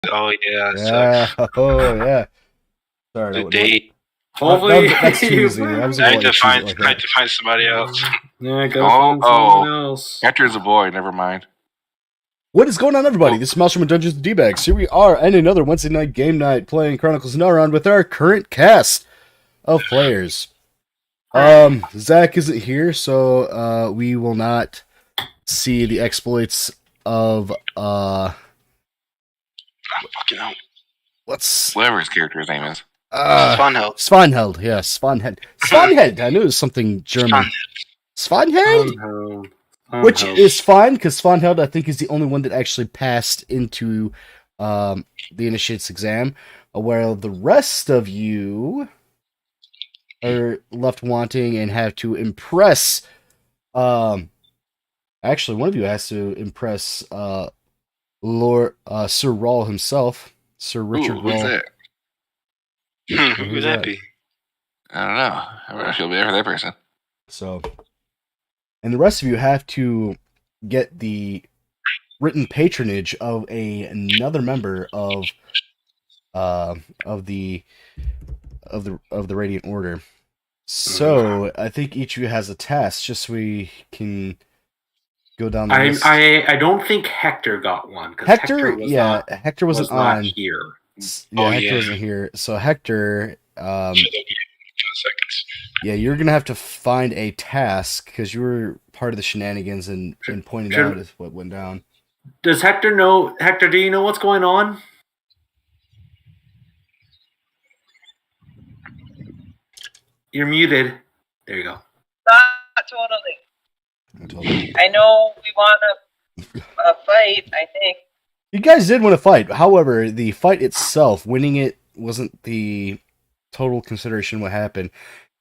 Oh yeah, Yeah. sucks. Oh yeah. Sorry. The date. Hopefully, That's too easy. I was I gonna had let you to choose it find. like I had that. to find somebody else. Yeah, go find someone else. Hector's a boy. Never mind. What is going on, everybody? This is Mouse from Dungeons and D-Bags. Here we are, and another Wednesday night game night playing Chronicles of Narnia with our current cast of players. Zach isn't here, so we will not see the exploits of Fucking hell. Whatever his character's name is. Svanhild. Svanhild, yeah, Svanhild. Svanhild, I knew it was something German. Svanhild? Which is fine, because Svanhild, I think, is the only one that actually passed into the Initiate's exam, while the rest of you are left wanting and have to impress. Actually, one of you has to impress Lord Sir Rawl himself, Sir Richard Ooh, who's Rawl. that? Who would that be? I don't know. I feel bad for that person. So, and the rest of you have to get the written patronage of another member of the Radiant Order. So I think each of you has a task, just so we can go down the list. I don't think Hector got one. Hector wasn't on here. Yeah, Hector wasn't here. So Hector, Seconds. yeah, you're gonna have to find a task because you were part of the shenanigans and pointed out what went down. Does Hector know? Hector, do you know what's going on? You're muted. There you go. Not totally. I know we want a fight, I think. You guys did win a fight. However, the fight itself, winning it, wasn't the total consideration what happened.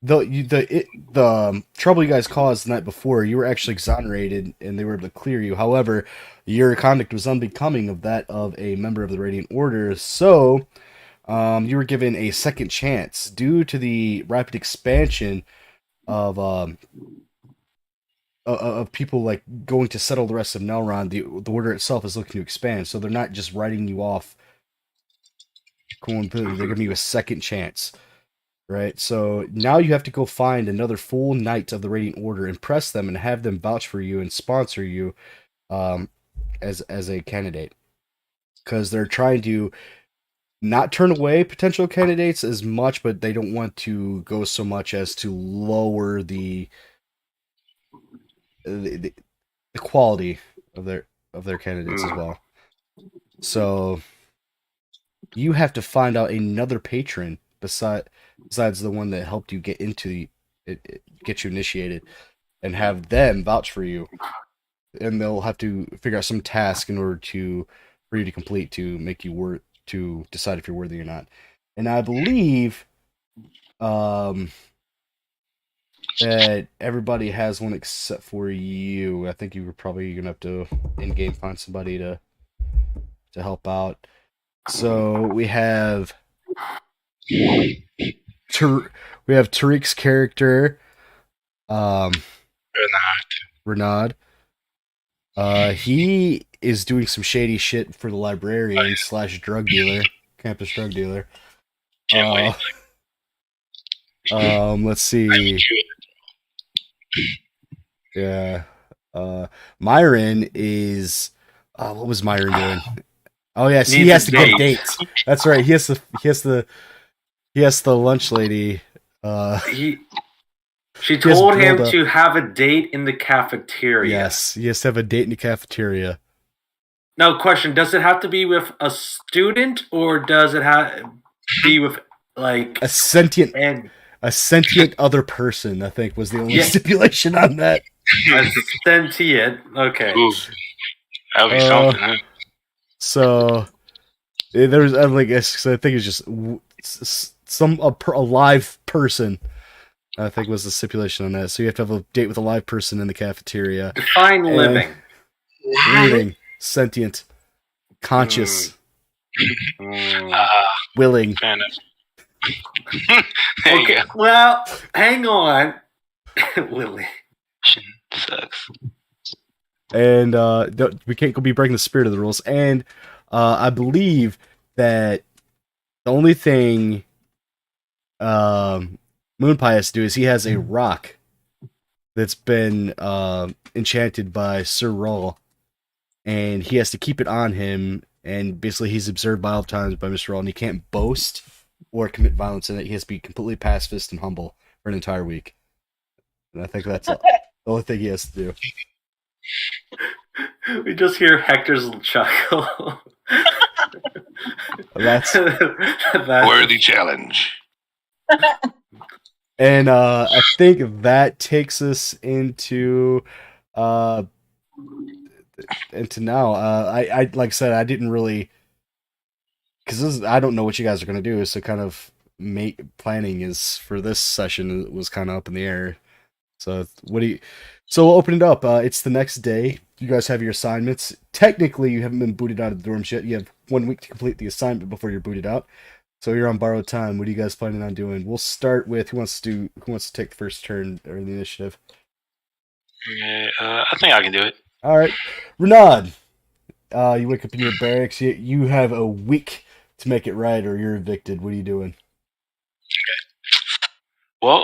The trouble you guys caused the night before, you were actually exonerated and they were able to clear you. However, your conduct was unbecoming of that of a member of the Radiant Order, so you were given a second chance due to the rapid expansion of people like going to settle the rest of Nelron. The order itself is looking to expand, so they're not just writing you off. They're giving you a second chance, right? So now you have to go find another full knight of the Radiant Order, impress them, and have them vouch for you and sponsor you as a candidate, because they're trying to not turn away potential candidates as much, but they don't want to go so much as to lower the quality of their candidates as well. So you have to find out another patron besides the one that helped you get into get you initiated, and have them vouch for you, and they'll have to figure out some task in order for you to complete to make you to decide if you're worthy or not. And I believe that everybody has one except for you. I think you were probably gonna have to in game find somebody to help out. So we have Tariq's character, Renaud. He is doing some shady shit for the librarian / drug dealer, campus drug dealer. Can't wait. Let's see. Yeah. Myron is. What was Myron doing? Oh yes, he has to get dates. That's right. He has the lunch lady. She told him to have a date in the cafeteria. Yes, he has to have a date in the cafeteria. Now, question: does it have to be with a student, or does it be with like a sentient other person? I think was the only stipulation on that. A sentient. Okay. Ooh, that would be something. Huh? So there's, I think it's just a live person. I think was the stipulation on that. So you have to have a date with a live person in the cafeteria. Define living. Living, sentient, conscious, willing. Kind of. Okay. Well, hang on, Willie. Sucks. And we can't be breaking the spirit of the rules. And I believe that the only thing Moonpie has to do is he has a rock that's been enchanted by Sir Roll, and he has to keep it on him, and basically he's observed by all times by Mr. Roll, and he can't boast or commit violence in it. He has to be completely pacifist and humble for an entire week. And I think that's the only thing he has to do. We just hear Hector's little chuckle. That's Worthy challenge. And I think that takes us into now. I like I said, I didn't really, because I don't know what you guys are gonna do. So kind of planning is for this session was kind of up in the air. So So we'll open it up. It's the next day. You guys have your assignments. Technically, you haven't been booted out of the dorms yet. You have 1 week to complete the assignment before you're booted out. So you're on borrowed time. What are you guys planning on doing? We'll start with who wants to take the first turn or the initiative. Okay, I think I can do it. All right, Renaud. You wake up in your barracks. You have a week to make it right, or you're evicted. What are you doing? Well,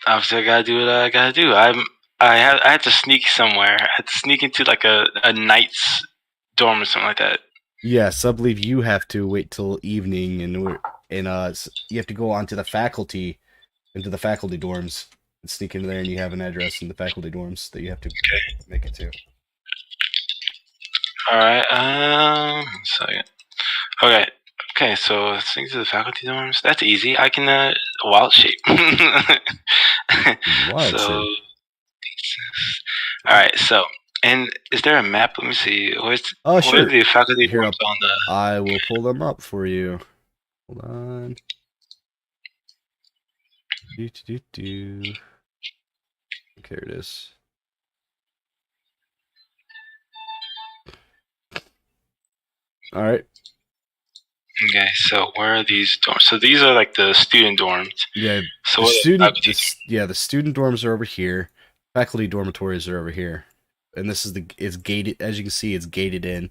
obviously I gotta do what I gotta do. I had to sneak somewhere. I had to sneak into like a knight's dorm or something like that. Yes, I believe you have to wait till evening, and you have to go onto the faculty, into the faculty dorms, and sneak into there, and you have an address in the faculty dorms that you have to make it to. All right. Second. Okay. So let's sneak to the faculty dorms. That's easy. I can wild shape. Wild so, shape. All right. So, and is there a map? Let me see. Where Sure. are the faculty Here, dorms on the? I will pull them up for you. Hold on. Okay, here it is. All right. Okay, so where are these dorms? So these are like the student dorms. Yeah. So the student dorms are over here. Faculty dormitories are over here, and this is it's gated. As you can see, it's gated in.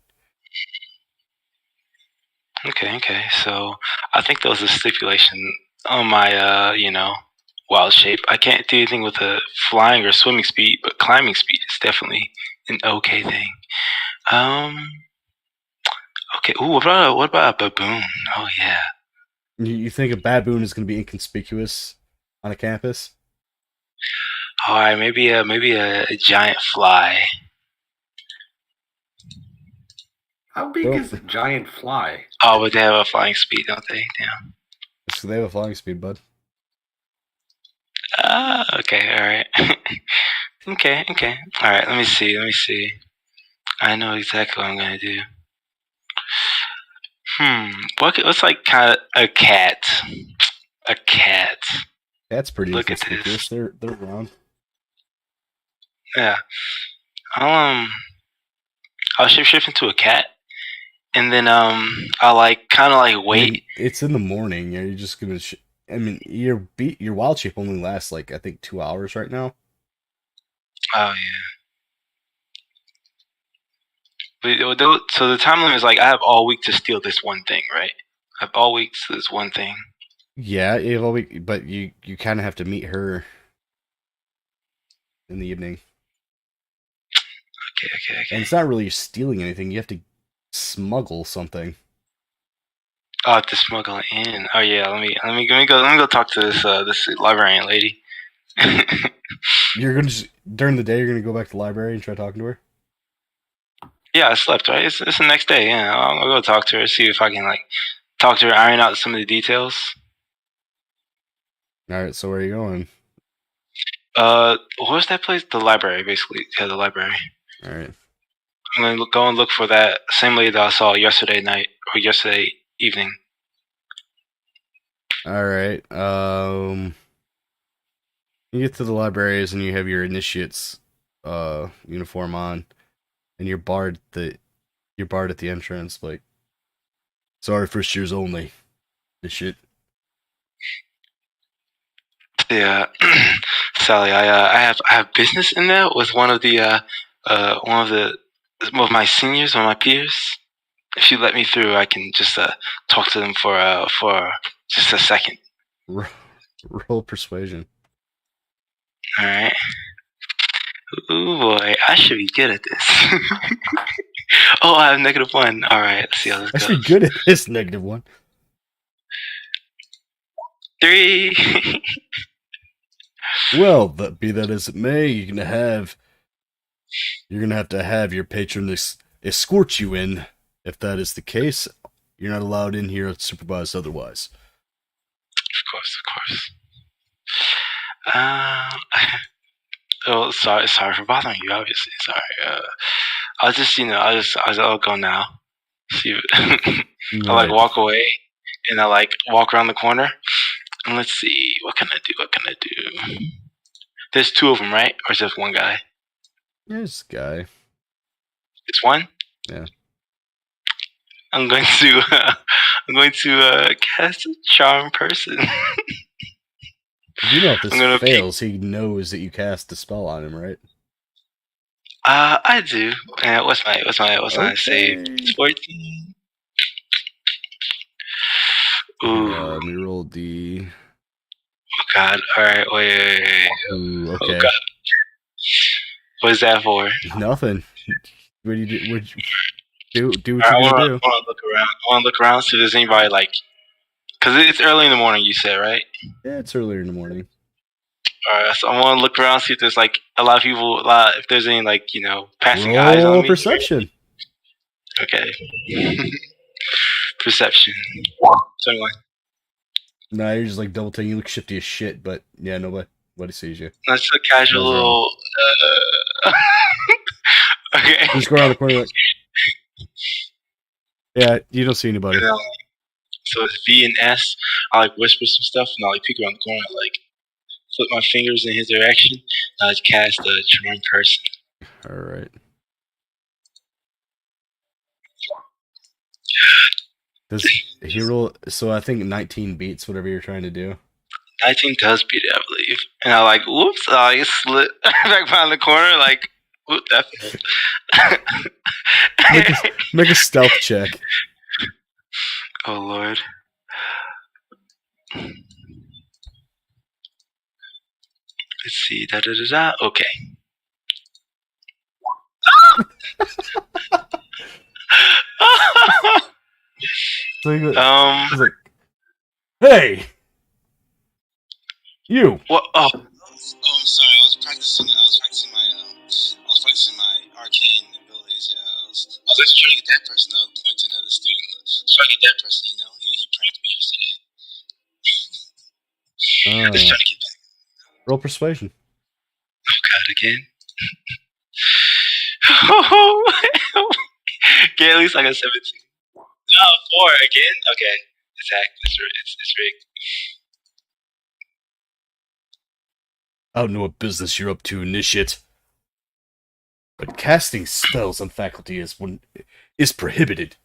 Okay. So I think there was a stipulation on my wild shape. I can't do anything with a flying or swimming speed, but climbing speed is definitely an okay thing. Okay. Ooh, what about a baboon? Oh yeah. You think a baboon is going to be inconspicuous on a campus? All right, maybe a giant fly. How big is a giant fly? Oh, but they have a flying speed, don't they? Damn. So they have a flying speed, bud. Okay, all right. okay. All right, let me see. I know exactly what I'm gonna do. What's like kind of a cat? A cat. That's pretty Look at inconspicuous. this. They're around. Yeah. I'll shapeshift into a cat, and then I'll kind of wait. I mean, it's in the morning. Are you just gonna? Your wild shape only lasts I think 2 hours right now. Oh yeah. But so the time limit is I have all week to steal this one thing, right? I have all week to this one thing. Yeah, you have all week, but you kind of have to meet her in the evening. Okay. And it's not really stealing anything. You have to smuggle something. Oh, to smuggle in. Oh yeah. Let me go talk to this librarian lady. You're gonna during the day. You're gonna go back to the library and try talking to her. Yeah, I slept. Right. It's the next day. Yeah, I'll go talk to her. See if I can talk to her, iron out some of the details. All right. So where are you going? What's that place? The library, basically. Yeah, the library. All right. I'm gonna go and look for that same lady that I saw yesterday night or yesterday evening. All right. You get to the libraries and you have your initiate's uniform on, and you're barred at the entrance. Sorry, first years only. This shit. Yeah, Sally. I have business in there with one of my seniors, one of my peers. If you let me through, I can just talk to them for just a second. Roll persuasion. All right. Ooh boy, I should be good at this. Oh, I have -1. All right, let's see how this I goes. should be good at this -1. 3. Well, be that as it may, you're gonna have to have your patron escort you in. If that is the case, you're not allowed in here supervised otherwise. Of course. Oh, sorry for bothering you. Obviously, sorry. I'll go now. See, I walk away, and I walk around the corner, and let's see, what can I do? There's 2 of them, right? Or is just one guy? There's a guy. It's one. Yeah. I'm going to cast a charm person. You know, if this fails, he knows that you cast the spell on him, right? I do. What's my save? 14. Ooh. Let me roll the. Oh God! All right, wait. Ooh, okay. Oh God. What is that for? Nothing. What do you do? Do what you I gotta do. want to look around. I want to look around, see if there's anybody because it's early in the morning. You said, right? Yeah, it's earlier in the morning. All right, so I want to look around, see if there's a lot of people. If there's any passing eyes on me. Perception. Okay. Perception. 21. No, you're just double taking. You look shifty as shit, but yeah, nobody sees you. That's a casual little. Okay. Just go around the corner. Yeah, you don't see anybody. So it's V and S. I whisper some stuff, and I peek around the corner. I flip my fingers in his direction. And I cast a charm person. All right. Does he roll? So I think 19 beats whatever you're trying to do. 19 does beat it, I believe. And I whoops! I slid back behind the corner. Whoop, that failed. Make a stealth check. Oh Lord. Let's see. Okay. So he goes, he's like, "Hey, you!" What? Oh, I'm sorry. I was practicing my arcane abilities. Yeah, I was actually trying to get that person. I was pointing to another student. I was trying to get that person. He pranked me yesterday. Just trying to get back. Roll persuasion. Oh God, again. Get at least a 17. No, 4 again. Okay, it's rigged. I don't know what business you're up to, initiate. But casting spells on faculty is prohibited.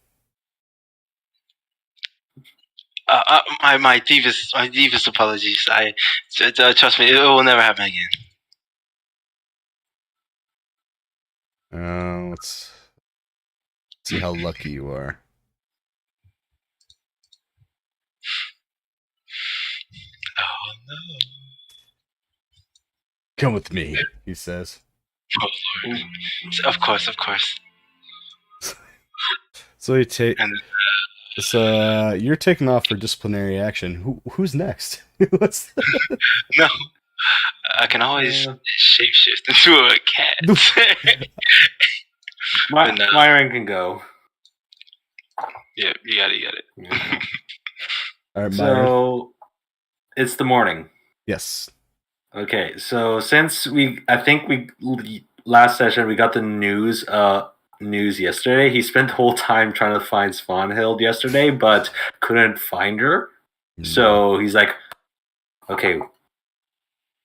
My deepest apologies. Trust me, it will never happen again. Let's see how lucky you are. Oh no! Come with me, he says. Oh Lord! Of course. So you take. So you're taking off for disciplinary action. Who's next? No, I can always shapeshift into a cat. Myron can go. Yeah, you got it. Yeah. All right, so it's the morning. Yes. Okay, so since I think last session we got the news yesterday. He spent the whole time trying to find Svanhild yesterday, but couldn't find her. So he's like, okay,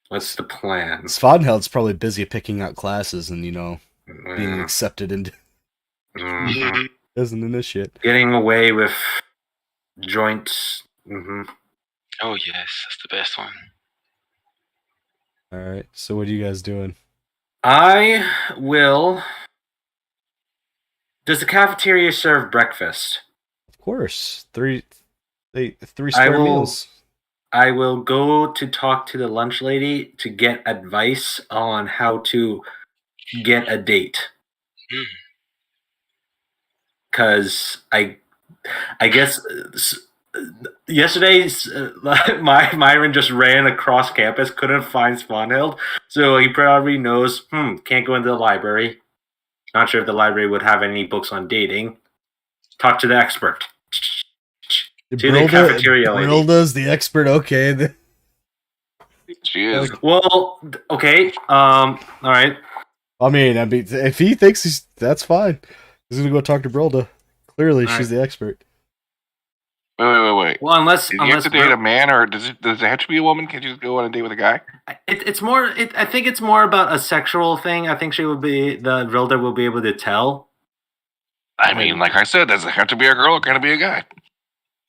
what's the plan? Svanhild's probably busy picking out classes and, being accepted into as an initiate. Getting away with joints. Mm-hmm. Oh, yes, that's the best one. Alright, so what are you guys doing? I will Does the cafeteria serve breakfast? Of course, three I square will. meals. I will go to talk to the lunch lady to get advice on how to get a date. Because I guess yesterday Myron just ran across campus, couldn't find Swanhild, so he probably knows. Can't go into the library. Not sure if the library would have any books on dating. Talk to the expert. To the cafeteria lady. Brilda's the expert. Okay. She is. Well, okay. All right. I mean, if he thinks that's fine. He's gonna go talk to Brilda. Clearly, she's the expert. Wait. Well, unless you have to date a man, or does it have to be a woman? Can't you just go on a date with a guy? It's more. I think it's more about a sexual thing. I think the Brilda will be able to tell. I mean, like I said, does it have to be a girl or can it be a guy?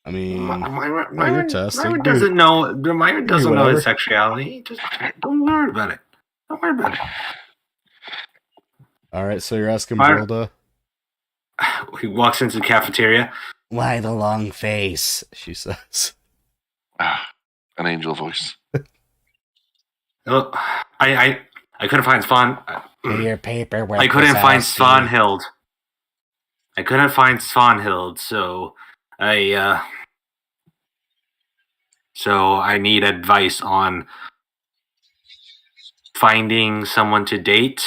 I mean, Myron testing. doesn't know. Myron doesn't know his sexuality. Just don't worry about it. Don't worry about it. All right, so you're asking Brilda. He walks into the cafeteria. Why the long face? She says. An angel voice. Oh, I couldn't find Swan. Your paperwork. I couldn't find Svanhild. I couldn't find Svanhild, so I need advice on finding someone to date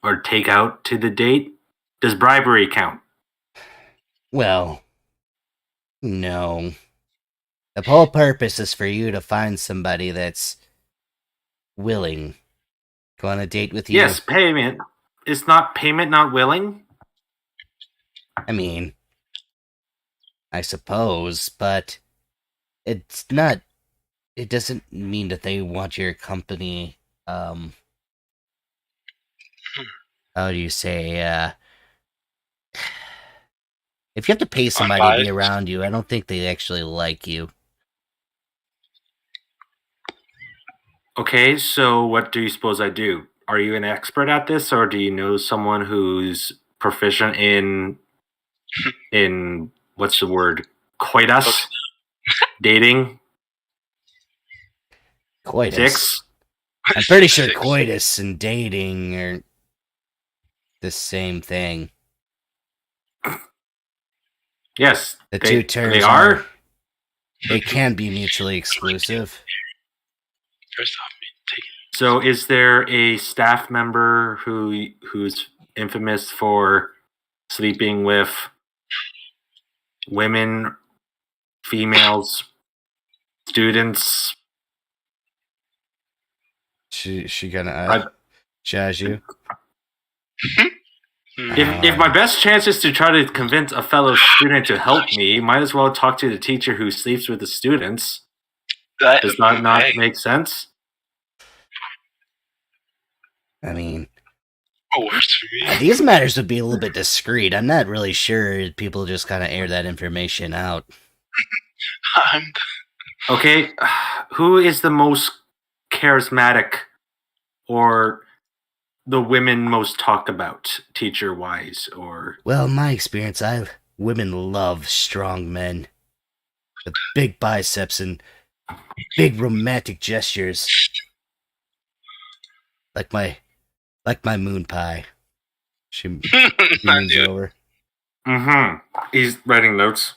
or take out to the date. Does bribery count? Well, no. The whole purpose is for you to find somebody that's willing to go on a date with you. Yes, payment. Is not payment not willing? I mean, I suppose, but it's not. It doesn't mean that they want your company. How do you say? If you have to pay somebody to be around you, I don't think they actually like you. Okay, so what do you suppose I do? Are you an expert at this, or do you know someone who's proficient in what's the word? Coitus? Dating? Coitus. Sex? I'm pretty sure coitus and dating are the same thing. Yes. The two terms they are. They can be mutually exclusive. First off, So, is there a staff member who's infamous for sleeping with women, females, students? She gonna jazz you? If my best chance is to try to convince a fellow student to help me, might as well talk to the teacher who sleeps with the students. Does that not make sense? I mean, works for me. These matters would be a little bit discreet. I'm not really sure people just kind of air that information out. Okay, who is the most charismatic or the women most talked about teacher-wise? Or well, in my experience, women love strong men with big biceps and big romantic gestures, like my moon pie. She moons over. He's writing notes.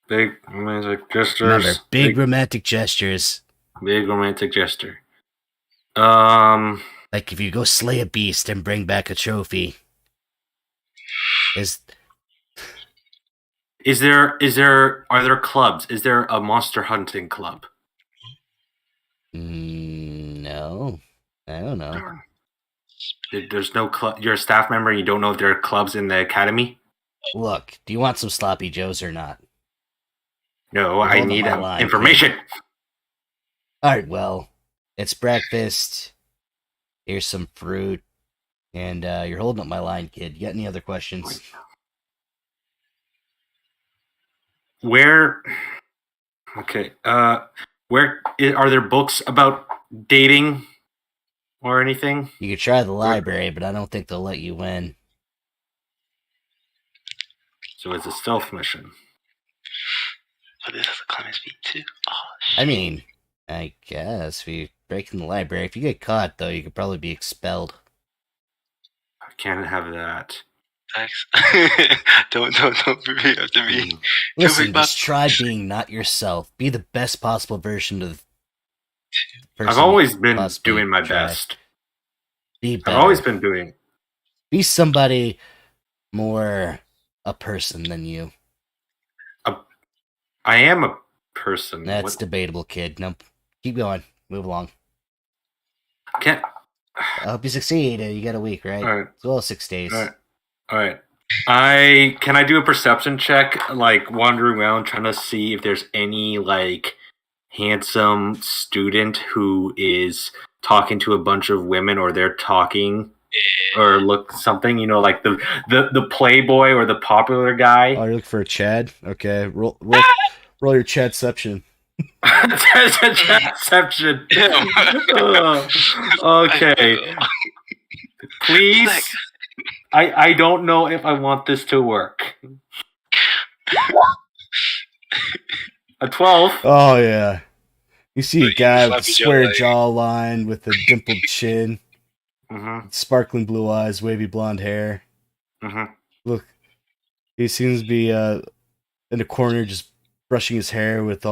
Big romantic gestures. Remember, big romantic gestures. Big romantic gesture. Like if you go slay a beast and bring back a trophy. Are there clubs? Is there a monster hunting club? No. I don't know. There's no club. You're a staff member and you don't know if there are clubs in the academy? Look, do you want some sloppy joes or not? No, I need information. Alright, well, it's breakfast. Here's some fruit. And you're holding up my line, kid. You got any other questions? Where... Okay, where... Are there books about dating or anything? You could try the library, but I don't think they'll let you in. So it's a stealth mission. But this has a climbing speed too. Oh shit. I mean, I guess if you break in the library, if you get caught though, you could probably be expelled. I can't have that. Thanks. don't repeat after me. Listen, just try being not yourself. Be the best possible version of the person I've always you been possibly doing my try. best. Be better. I've always been doing. Be somebody more a person than you. I am a person. That's debatable, kid. No, keep going. Move along. Can't. I hope you succeed. You got a week, right? All right. As well as 6 days. All right. Can I do a perception check, like wandering around trying to see if there's any like handsome student who is talking to a bunch of women, or they're talking, or look something, like the playboy or the popular guy. Oh, you're looking for a Chad? Okay, roll your Chadception. Chadception. Okay. Please. I don't know if I want this to work. A 12. Oh yeah. You see a guy with a sloppy square Joe, jawline, with a dimpled chin, Mm-hmm. sparkling blue eyes, wavy blonde hair. Mm-hmm. Look, he seems to be in the corner, just brushing his hair with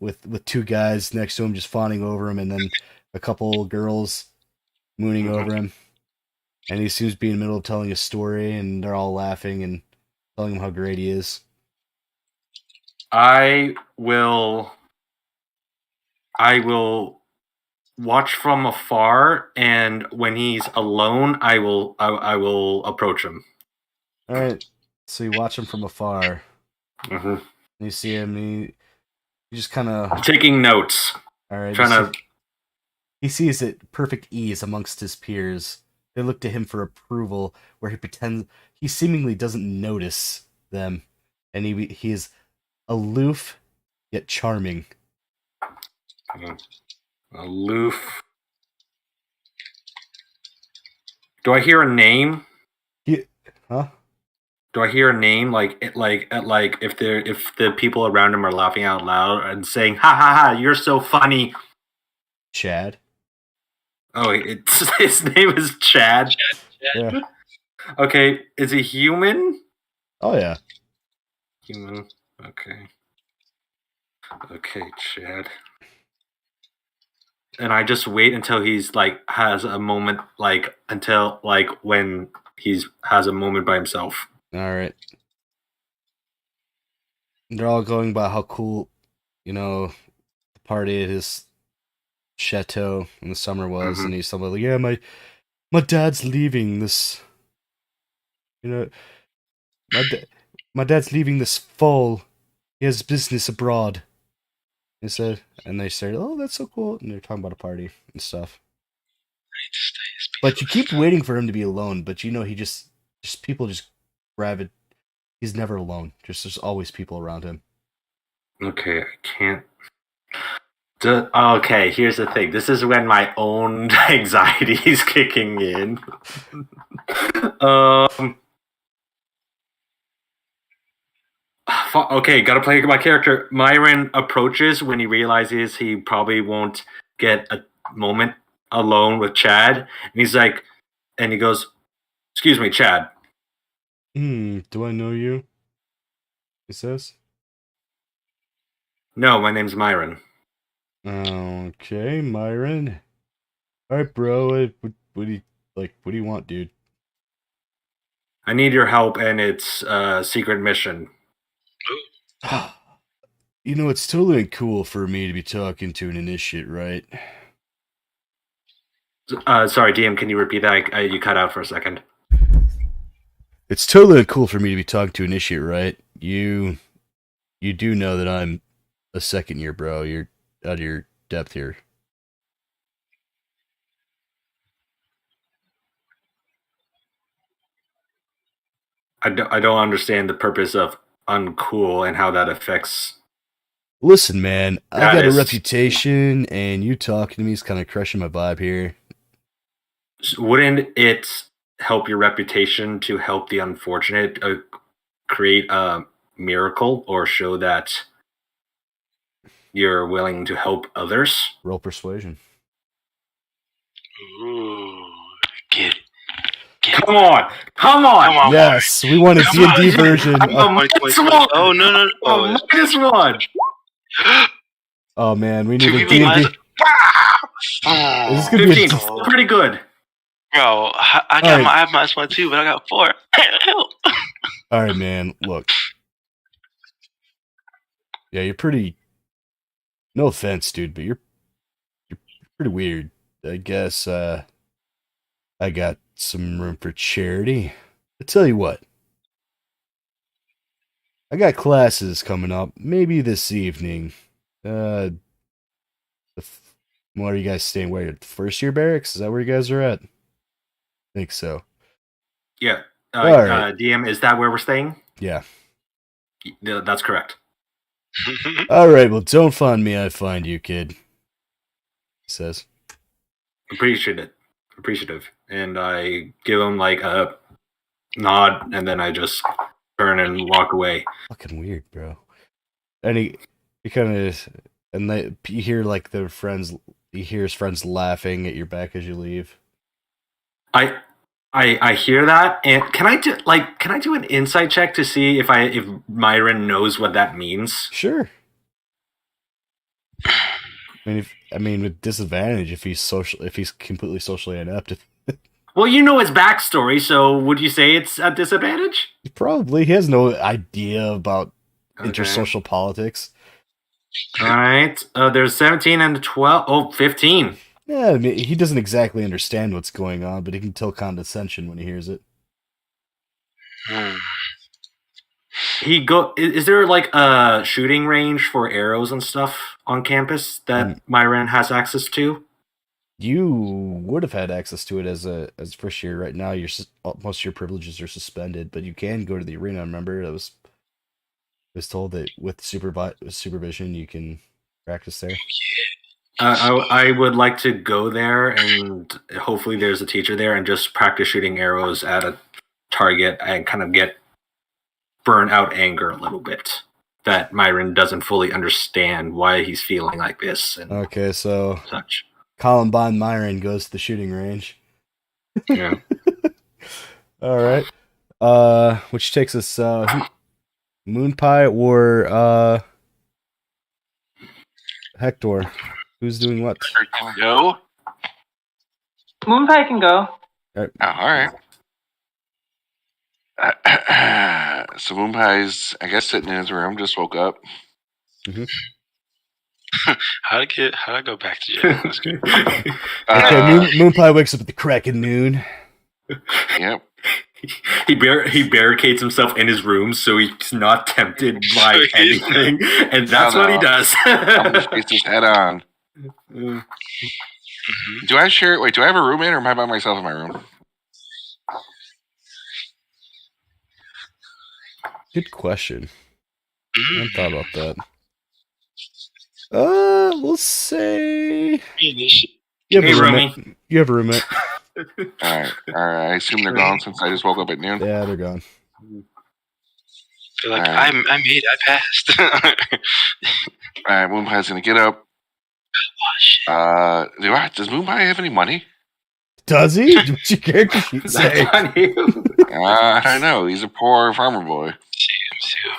with 2 guys next to him, just fawning over him, and then a couple girls mooning over him. And he seems to be in the middle of telling a story, and they're all laughing and telling him how great he is. I will watch from afar, and when he's alone, I will approach him. All right, so you watch him from afar. Mm-hmm. And you see him. And he just kind of taking notes. All right, Trying to. He sees at perfect ease amongst his peers. They look to him for approval, where he seemingly doesn't notice them, and he is aloof yet charming. Aloof. Do I hear a name? Huh? Do I hear a name like if the people around him are laughing out loud and saying "ha ha ha, you're so funny"? Chad. Oh, his name is Chad. Yeah. Okay, is he human? Oh yeah. Human. Okay. Okay, Chad. And I just wait until he's has a moment, until when he's has a moment by himself. All right. They're all going by how cool, the party at his chateau in the summer was, and he's somebody like, yeah, my dad's leaving this. My dad's leaving this fall. He has business abroad. He said, and they said, oh, that's so cool, and they're talking about a party and stuff. But you keep waiting for him to be alone, but he just people just grab it. He's never alone. There's always people around him. Okay, I can't. Okay, here's the thing. This is when my own anxiety is kicking in. Okay, gotta play my character. Myron approaches when he realizes he probably won't get a moment alone with Chad, and he goes, "Excuse me, Chad." Do I know you? He says. No, my name's Myron. Okay, Myron. All right, bro. What do you want, dude? I need your help, and it's a secret mission. It's totally cool for me to be talking to an initiate, right? Sorry, DM, can you repeat that? You cut out for a second. It's totally cool for me to be talking to an initiate, right? You do know that I'm a second year, bro. You're out of your depth here. I don't understand the purpose of uncool and how that affects. Listen, man, I got a reputation, and you talking to me is kind of crushing my vibe here. Wouldn't it help your reputation to help the unfortunate create a miracle or show that you're willing to help others. Roll persuasion. Ooh, get it. Come on, come on. Come on, Yes, we want a Come D&D on. version. I'm a Wait, minus wait. one. Oh no no! Oh, Oh, -1. Oh man, we two need a people minus. D&D. Oh, Is this gonna be a 15. d- Still pretty good. bro, I got Alright. I have -1 too, but I got 4. Help. All right, man. Look. Yeah, you're pretty. No offense, dude, but you're pretty weird. I guess I got some room for charity. I tell you what. I got classes coming up. Maybe this evening. What are you guys staying? Where? First year barracks? Is that where you guys are at? I think so. Yeah. All right. DM, is that where we're staying? Yeah. Yeah, that's correct. All right. Well, don't find me. I find you, kid. He says. Appreciative. And I give him like a nod, and then I just turn and walk away. Fucking weird, bro. And he kind of, and you hear like their friends. You hear his friends laughing at your back as you leave. I hear that, and can I do an insight check to see if Myron knows what that means? Sure. I mean, with disadvantage if he's completely socially inept. Well, you know his backstory, so would you say it's a disadvantage? Probably he has no idea about Okay. intersocial politics. All right. There's 17 and 12. Oh, 15. Yeah, I mean, he doesn't exactly understand what's going on, but he can tell condescension when he hears it. Is there like a shooting range for arrows and stuff on campus that Myron has access to? You would have had access to it as first year. Right now, most of your privileges are suspended, but you can go to the arena. Remember, I was told that with supervision, you can practice there. I would like to go there, and hopefully there's a teacher there, and just practice shooting arrows at a target and kind of get burn out anger a little bit. That Myron doesn't fully understand why he's feeling like this. And Okay, so such. Columbine Myron goes to the shooting range. Yeah. All right. Which takes us Moon Pie or Hector. Who's doing what? Go. Moonpie can go. Oh, all right. So Moonpie's, I guess, sitting in his room, just woke up. How'd I go back to jail? That's good. Okay, Moon Pie wakes up at the crack of noon. Yep. He barricades himself in his room so he's not tempted by anything, and that's what he does. I'm just face his head on. Do I share? Wait, do I have a roommate, or am I by myself in my room? Good question. I hadn't thought about that. We'll say you have a roommate. You have a roommate. All right. I assume they're gone since I just woke up at noon. Yeah, they're gone. They're like, I passed. All right, Moonpie's gonna get up. Does Moonpie have any money? Does he? What's your character sheet say? I don't know. He's a poor farmer boy. See, if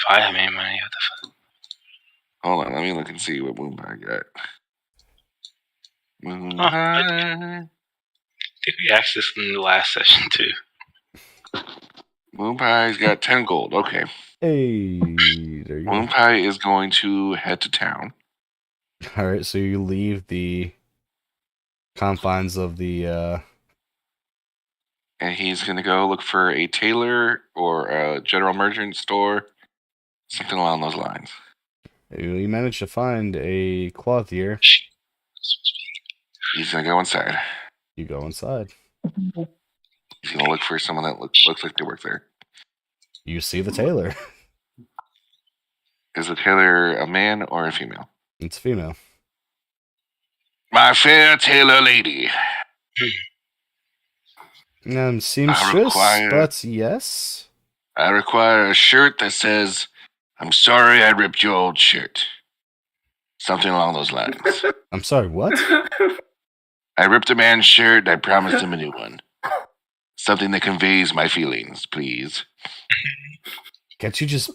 I have any money, what the fuck? Hold on, let me look and see what Moonpie got. Moonpie. I think we asked this in the last session too. Moonpie's got 10 gold. Okay. Hey, there you go. Moonpie is going to head to town. All right, so you leave the confines of the. And he's going to go look for a tailor or a general merchant store, something along those lines. You managed to find a clothier. He's going to go inside. You go inside. He's going to look for someone that looks like they work there. You see the tailor. Is the tailor a man or a female? It's female. My fair lady. Seamstress, but yes. I require a shirt that says, "I'm sorry I ripped your old shirt." Something along those lines. I'm sorry, what? I ripped a man's shirt and I promised him a new one. Something that conveys my feelings, please. Can't you just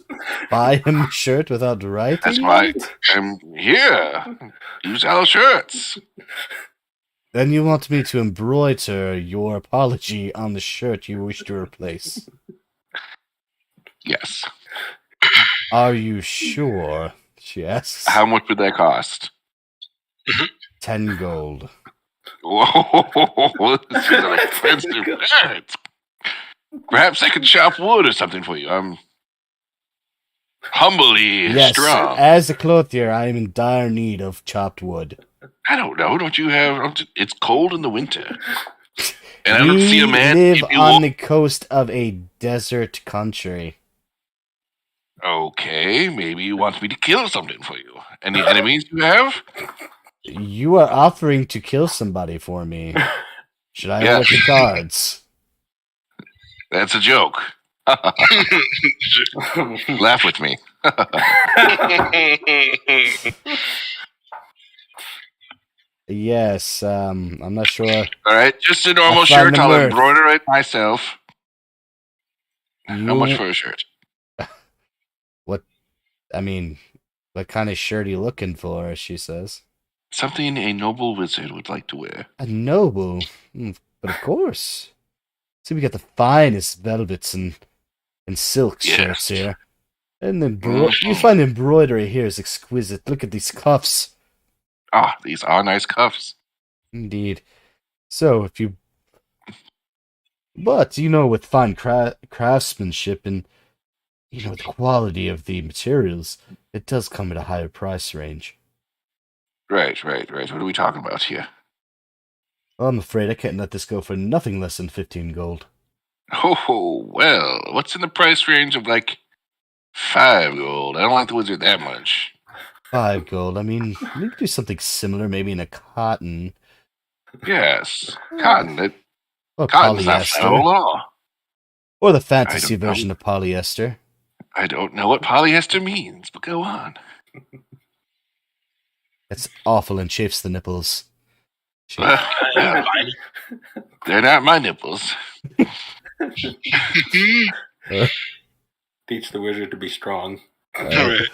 buy him a shirt without writing? That's why it? I'm here. You sell shirts. Then you want me to embroider your apology on the shirt you wish to replace. Yes. Are you sure? She asks. How much would that cost? 10 gold. Whoa, this is an expensive shirt. Perhaps I could chop wood or something for you. I'm humbly Yes, strong. as a clothier, I am in dire need of chopped wood. I don't know. Don't you have? It's cold in the winter, and I don't see a man. We live on the coast of a desert country. Okay, maybe you want me to kill something for you. Any enemies you have? You are offering to kill somebody for me. Should I Yes. look the cards? That's a joke. Laugh with me. Yes, I'm not sure. All right, just a normal I'll find shirt. the I'll worth. embroider it myself. How You- much for a shirt? I mean, what kind of shirt are you looking for? She says. Something a noble wizard would like to wear. A noble. But of course. See, we got the finest velvets and silk shirts Yes. here. And you find the embroidery here is exquisite. Look at these cuffs. Ah, these are nice cuffs. Indeed. So, if you... But, with fine craftsmanship and, the quality of the materials, it does come at a higher price range. Right. What are we talking about here? Well, I'm afraid I can't let this go for nothing less than 15 gold. Oh, well, what's in the price range of, 5 gold? I don't like the wizard that much. 5 gold. I mean, we could do something similar, maybe in a cotton. Yes, cotton. Or Cotton's not federal polyester. law. Or the fantasy I don't know. version of polyester. I don't know what polyester means, but go on. It's awful and chafes the nipples. Well, they're not my nipples. Teach the wizard to be strong. Something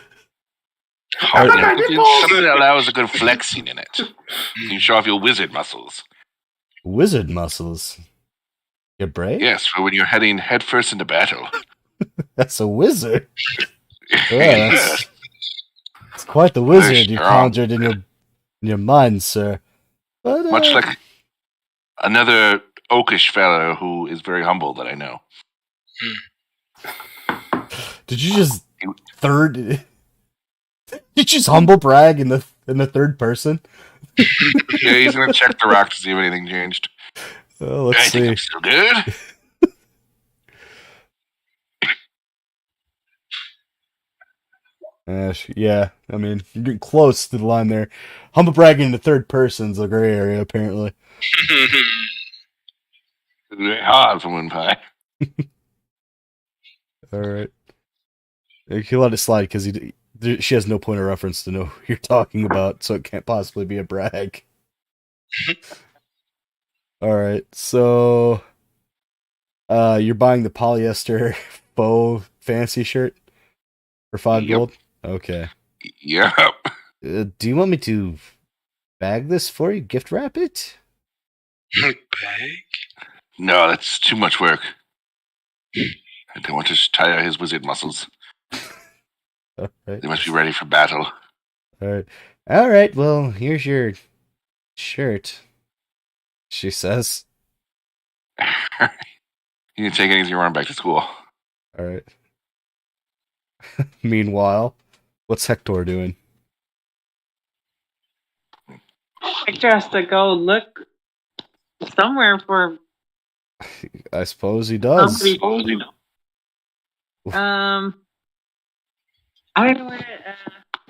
that allows a good flexing in it. You show off your wizard muscles. Wizard muscles. You're brave? Yes, for when you're heading headfirst into battle. That's a wizard. Yes. It's quite the wizard you strong. conjured in your mind, sir. But, Much like another oakish fellow who is very humble that I know. Did you just Did you just humble brag in the third person? Yeah, he's gonna check the rock to see if anything changed. Let's I think see. I'm still good. Yeah, I mean, you're getting close to the line there. Humble bragging in the third person's a gray area, apparently. It's very hard for Moon Pie. All right. He'll let it slide because she has no point of reference to know who you're talking about, so it can't possibly be a brag. All right, so you're buying the polyester faux fancy shirt for 5 Yep. gold? Okay. Yep. Do you want me to bag this for you? Gift wrap it? Bag? No, that's too much work. I don't want to tire his wizard muscles. All right. They must be ready for battle. All right. Well, here's your shirt. She says. You can take it easy run back to school. All right. Meanwhile, what's Hector doing? Hector has to go look somewhere for I suppose he does. somebody. I don't know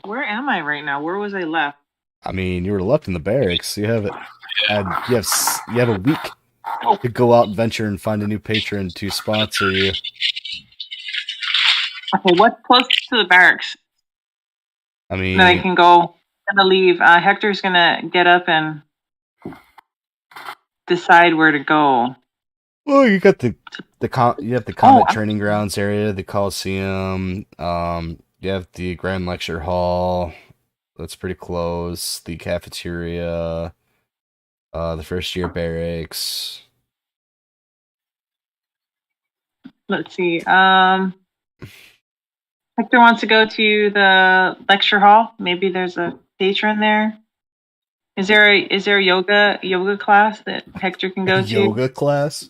where am I right now? Where was I left? I mean, you were left in the barracks. You have you have a week to go out and venture and find a new patron to sponsor you. Okay, what's close to the barracks? I Then I mean, can go. I'm gonna leave. Hector's gonna get up and decide where to go. well, you got you have the combat Oh, training grounds area, the Coliseum. You have the Grand Lecture Hall. That's pretty close. The cafeteria. The first year barracks. let's see. Hector wants to go to the lecture hall. Maybe there's a patron there. Is there a yoga class that Hector can go to? Yoga class.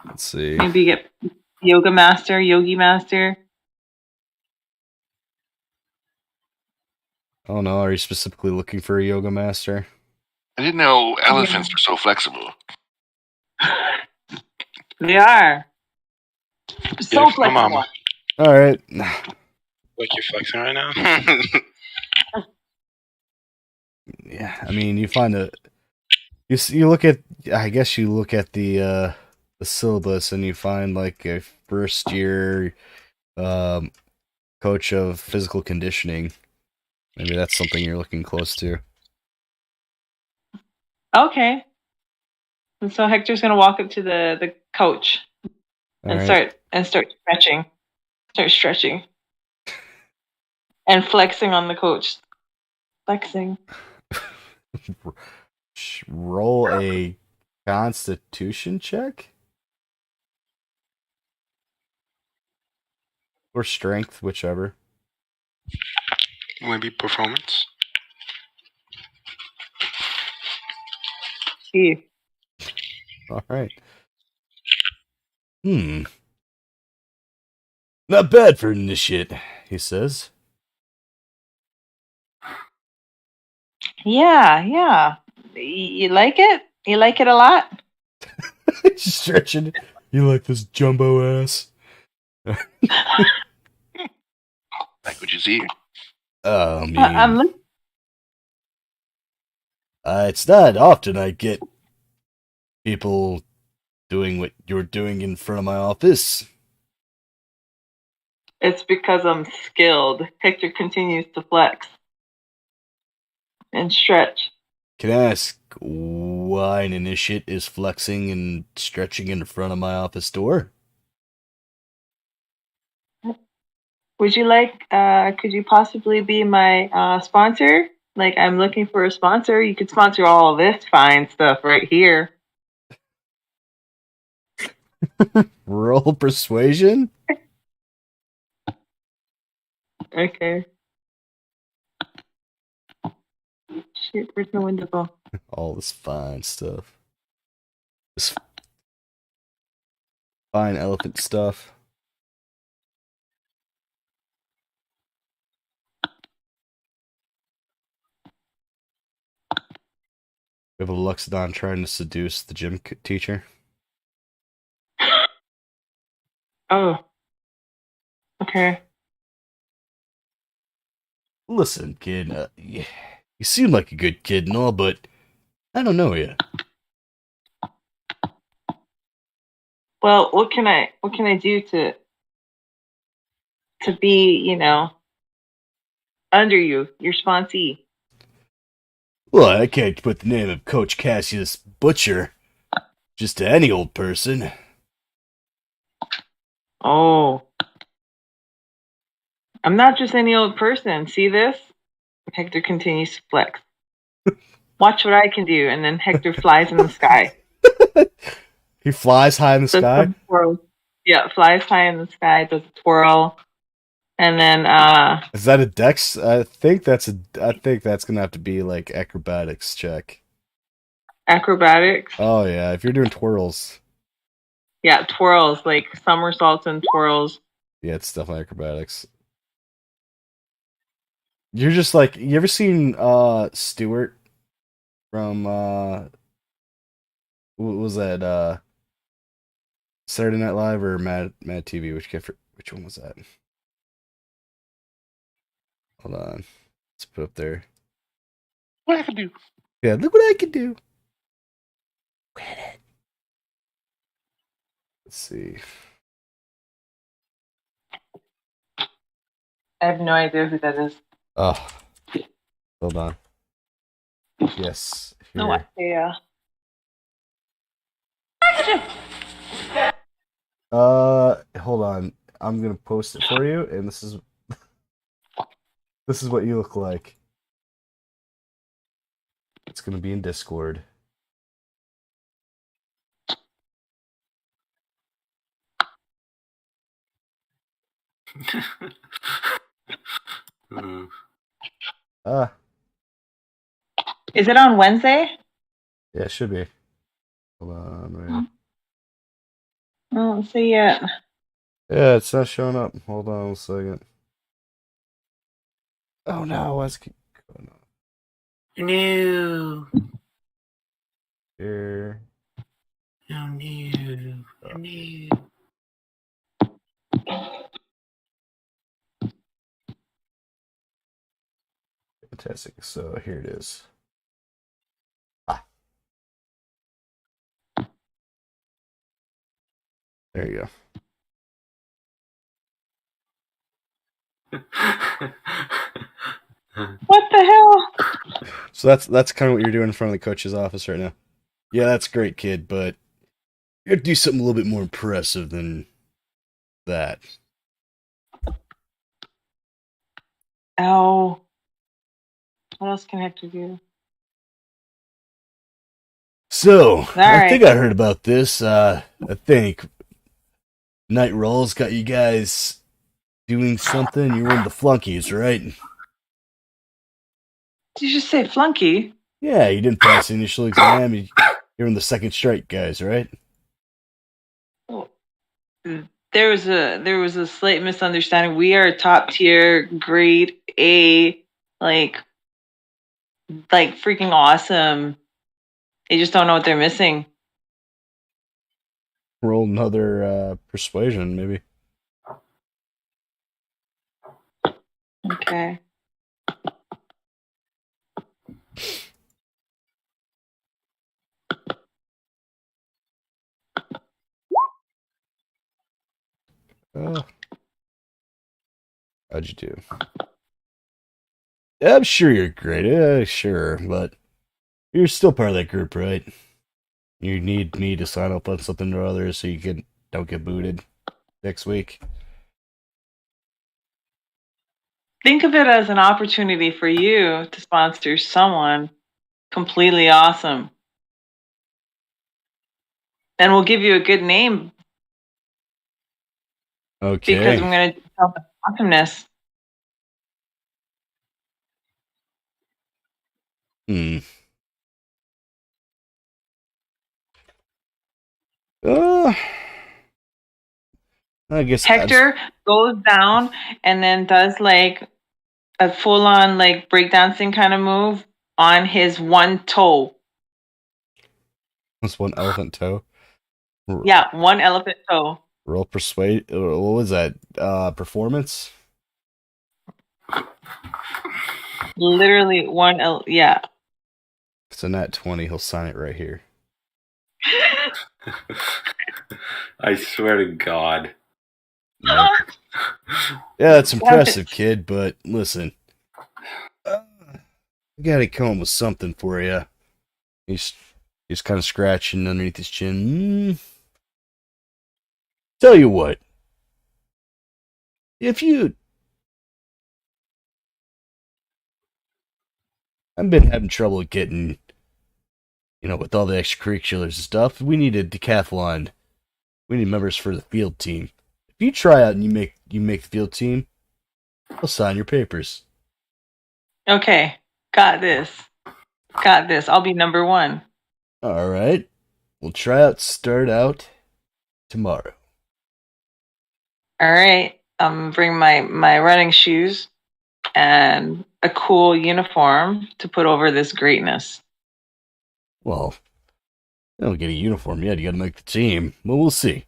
Let's see. Maybe get yogi master. Oh no, are you specifically looking for a yoga master? I didn't know elephants were so flexible. They are so Beautiful flexible. mama. All right. Like you're flexing right now. Yeah, I mean, you find you look at, I guess you look at the syllabus and you find like a first year um coach of physical conditioning. Maybe that's something you're looking close to. Okay. And so Hector's gonna walk up to the coach All and right. start stretching. Start stretching. And flexing on the coach. Flexing. Roll a constitution check or strength, whichever. Maybe performance. Gee. All right. Not bad for an initiate, he says. Yeah. You like it? You like it a lot? Stretching. You like this jumbo ass? Like what you see. I mean, I'm it's not often I get people doing what you're doing in front of my office. It's because I'm skilled. Hector continues to flex and stretch. Can I ask why an initiate is flexing and stretching in front of my office door? Would you like, could you possibly be my sponsor? Like, I'm looking for a sponsor. You could sponsor all of this fine stuff right here. Roll persuasion? Okay. Shit, where's my window go? All this fine stuff. This fine elephant stuff. We have a Luxodon trying to seduce the gym teacher. Oh. Okay. Listen, kid, you seem like a good kid and all, but I don't know you. Well, what can I do to be, under you, your sponsee? Well, I can't put the name of Coach Cassius Butcher just to any old person. Oh. I'm not just any old person. See this? Hector continues to flex. Watch what I can do, and then Hector flies in the sky. He flies high in the Does sky. some twirl. Yeah, flies high in the sky, does a twirl, and then Is that a dex? I think that's gonna have to be like acrobatics check. acrobatics. Oh yeah, if you're doing twirls. Yeah, twirls, like somersaults and twirls. Yeah, it's definitely acrobatics. You're just like, you ever seen Stewart from what was that, Saturday Night Live or Mad TV? Which one was that? Hold on. Let's put up there. What I can do? Yeah, look what I can do. Let's see. I have no idea who that is. Oh, hold on. Yes, No here. idea. Hold on. I'm gonna post it for you, and this is what you look like. It's gonna be in Discord. Mm. Ah, Is it on Wednesday? yeah, it should be. Hold on, wait. I don't see it. Yeah, it's not showing up. Hold on a second. Oh no, what's going on No. here? No, no. No. Fantastic. So here it is. Ah, there you go. What the hell? So that's kind of what you're doing in front of the coach's office right now. Yeah, that's great, kid, but you have to do something a little bit more impressive than that. Oh. What else can Hector do? So, I Alright. think I heard about this. I think Night Rolls got you guys doing something. You're one of the flunkies, right? Did you just say flunky? Yeah, you didn't pass the initial exam. You're in the second strike, guys, right? There was a slight misunderstanding. We are top tier, grade A, like freaking awesome. They just don't know what they're missing. Roll another persuasion, maybe. Okay. Oh, how'd you do? Yeah, I'm sure you're great. Yeah, sure, but you're still part of that group, right? You need me to sign up on something or other so you don't get booted next week. Think of it as an opportunity for you to sponsor someone completely awesome. And we'll give you a good name Okay. because I'm going to tell the awesomeness. Hmm. I guess Hector goes down and then does like a full on like breakdancing kind of move on his one toe. that's one elephant toe. Yeah, one elephant toe. Roll persuade. What was that? Performance. Literally yeah. It's a nat 20. He'll sign it right here. I swear to God. Nope. Yeah, that's impressive, kid. But listen, I gotta come up with something for you. He's kind of scratching underneath his chin. Tell you what, if you, I've been having trouble getting, with all the extracurriculars and stuff. We need a decathlon. We need members for the field team. If you try out and you make the field team, I'll sign your papers. Okay, got this. Got this. I'll be number one. All right. We'll start out tomorrow. All right. Bring my running shoes and a cool uniform to put over this greatness. Well, you don't get a uniform yet. You got to make the team. Well, we'll see.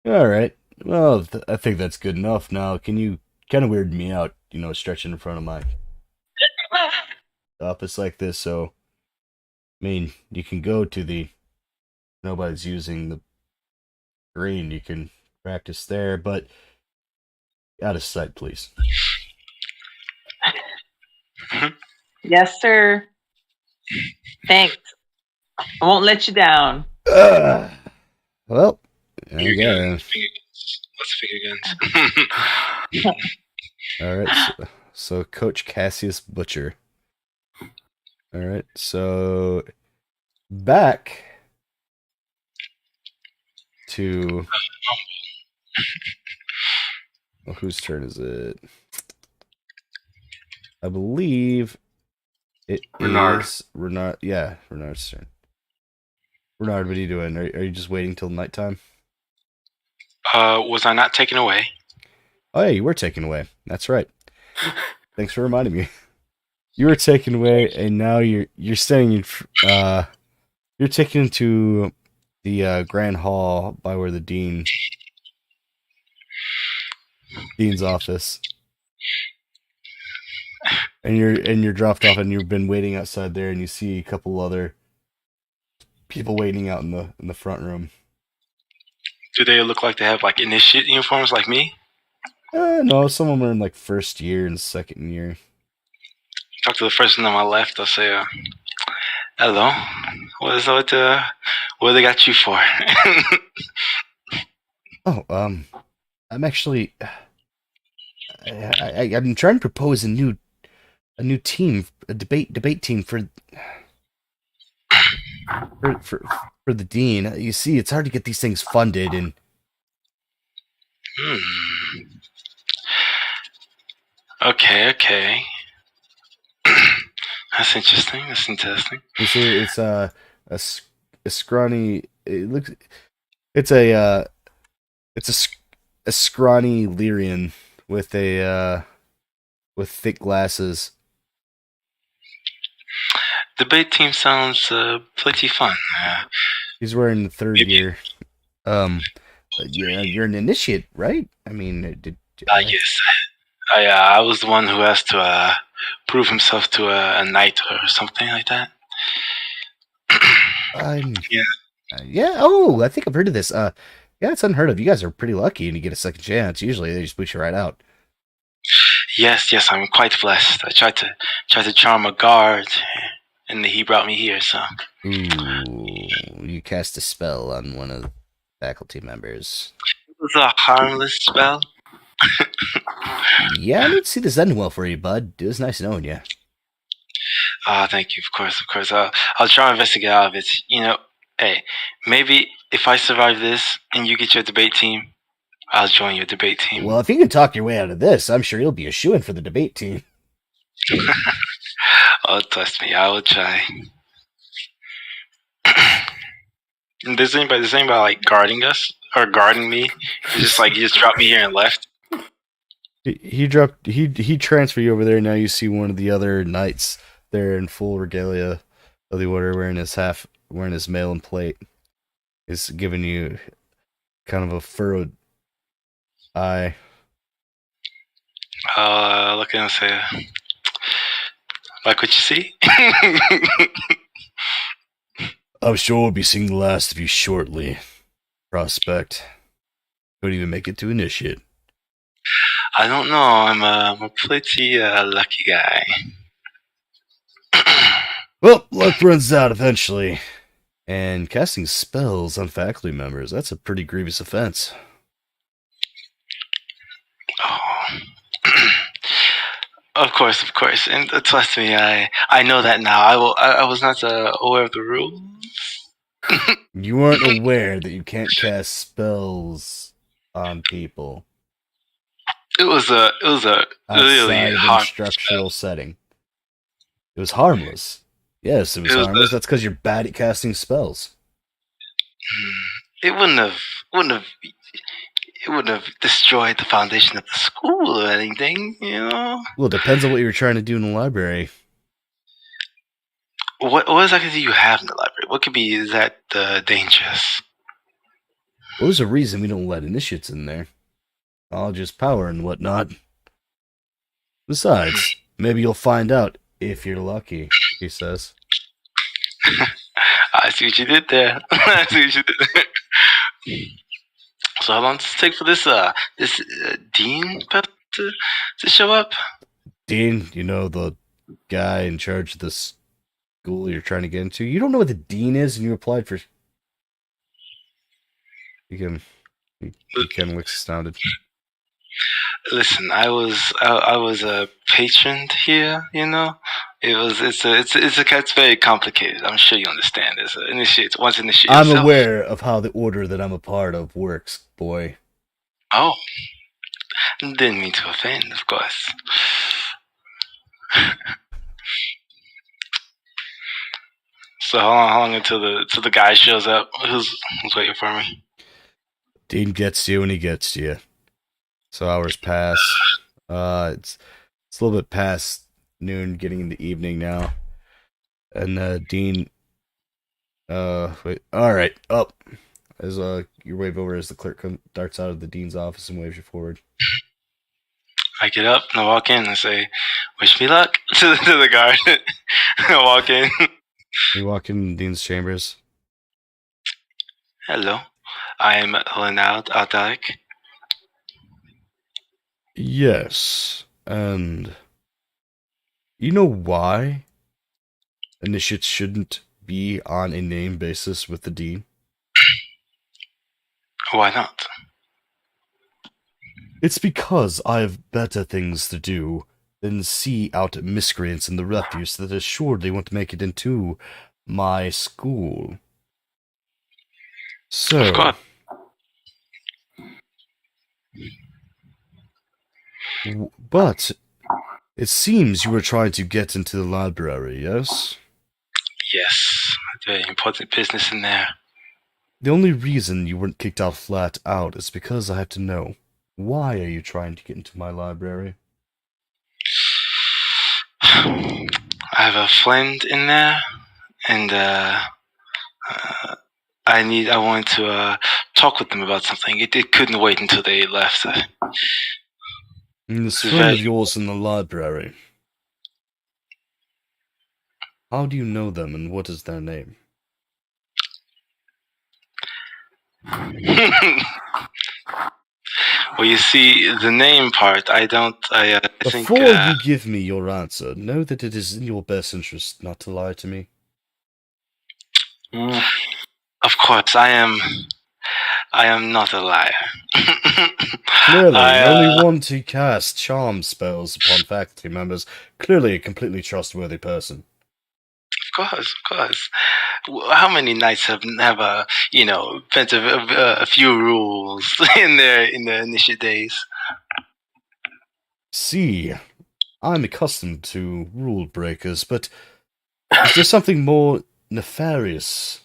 All right. Well, I think that's good enough. Now, can you kind of weird me out, stretching in front of my office like this? So, I mean, you can go to nobody's using the green. You can practice there, but out of sight, please. Yes, sir. Thanks. I won't let you down. Well, I Finger guns, guess. finger guns. Lots of finger guns. All right. So Coach Cassius Butcher. All right. So back to whose turn is it? I believe it Renard. is Renard. Yeah, Renard's turn. Renard, what are you doing? Are you just waiting till nighttime? Was I not taken away? Oh yeah, you were taken away. That's right. Thanks for reminding me. You were taken away, and now you're staying in. You're taken to the grand hall by where the dean's office, and you're dropped off, and you've been waiting outside there, and you see a couple other people waiting out in the front room. Do they look like they have like initiate uniforms like me? No, some of them are in like first year and second year. Talk to the person on my left. I'll say, "Hello, what they got you for?" Oh, I'm actually, I'm trying to propose a new team, a debate team for the dean. You see, it's hard to get these things funded, and Okay. That's interesting. you see, it's a scrawny. It looks. It's a scrawny Lyrian with with thick glasses. Debate team sounds pretty fun. He's wearing the third Maybe. year. You're an initiate, right? I mean, Yes. I was the one who has to prove himself to a knight or something like that. Yeah. Yeah. Oh, I think I've heard of this. Yeah, it's unheard of. You guys are pretty lucky, and you get a second chance. Usually, they just push you right out. Yes, I'm quite blessed. I tried to charm a guard, and he brought me here. So. Ooh, you cast a spell on one of the faculty members. It was a harmless spell. Yeah, I don't see this ending well for you, bud. It was nice knowing you. Thank you. Of course. I'll try to investigate out of it. Hey, maybe if I survive this and you get your debate team, I'll join your debate team. Well, if you can talk your way out of this, I'm sure you'll be a shoo-in for the debate team. Oh, trust me, I will try. Does anybody like guarding us or guarding me? He just dropped me here and left. He transferred you over there. Now you see one of the other knights there in full regalia of the order, wearing his mail and plate. Is giving you kind of a furrowed eye. Look at him and say, like what you see? I'm sure we'll be seeing the last of you shortly. Prospect. Don't even make it to initiate. I don't know. I'm a pretty lucky guy. Well, luck runs out eventually. And casting spells on faculty members, that's a pretty grievous offense. Oh. Of course. And trust me, I know that now. I was not aware of the rules. You weren't aware that you can't cast spells on people. It was a really outside of an instructional setting. It was harmless. Yes, it was harmless. That's because you're bad at casting spells. It wouldn't have destroyed the foundation of the school or anything, you know? Well, it depends on what you were trying to do in the library. What exactly do you have in the library? What could be that dangerous? Well, there's a reason we don't let initiates in there. Knowledge is power and whatnot. Besides, maybe you'll find out if you're lucky, he says. I see what you did there. So how long does it take for this dean to show up? Dean, you know, the guy in charge of the school you're trying to get into. You don't know what the dean is, and you applied for. He kind of looks astounded. Listen, I was a patron here. You know, it's very complicated. I'm sure you understand. It's initiate once initiate I'm yourself. aware of how the order that I'm a part of works, boy. Oh, didn't mean to offend, of course. So how long until the guy shows up? Who's waiting for me? Dean gets to you when he gets to you. So hours pass. It's a little bit past noon, getting into evening now. And Dean, wait, all right, up. As you wave over as the clerk darts out of the dean's office and waves you forward. I get up and I walk in and say, "Wish me luck" to the guard. I walk in. You walk in Dean's chambers. Hello, I am Leonard Aldalek. Yes, and you know why initiates shouldn't be on a name basis with the dean? Why not? It's because I have better things to do than see out miscreants in the refuse that assuredly want to make it into my school. So, Of course. But it seems you were trying to get into the library, yes? Yes, very important business in there. The only reason you weren't kicked out flat out is because I have to know. Why are you trying to get into my library? I have a friend in there, and I wanted to talk with them about something. It couldn't wait until they left. And this This is friend very of yours in the library. How do you know them and what is their name? Well, you see, the name part, I think. Before you give me your answer, know that it is in your best interest not to lie to me. Of course, I am not a liar. Clearly, I, the only one to cast charm spells upon faculty members. Clearly a completely trustworthy person. Of course. How many knights have bent a few rules in their initial days? See, I'm accustomed to rule breakers, but is there something more nefarious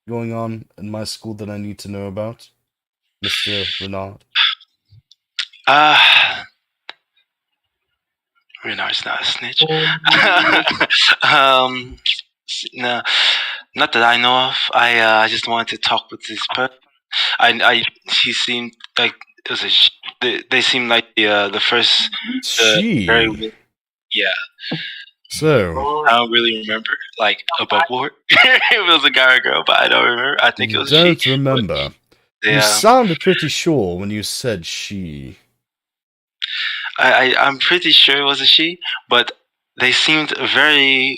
going on in my school that I need to know about, Mr. Renard? Renard's not a snitch. No, not that I know of. I just wanted to talk with this person. She seemed like it was they seemed like the first. She. Yeah. So. I don't really remember, like above board. It was a guy or girl, but I don't remember. I think it was don't she. remember. You sounded pretty sure when you said she. I'm pretty sure it was a she, but they seemed very,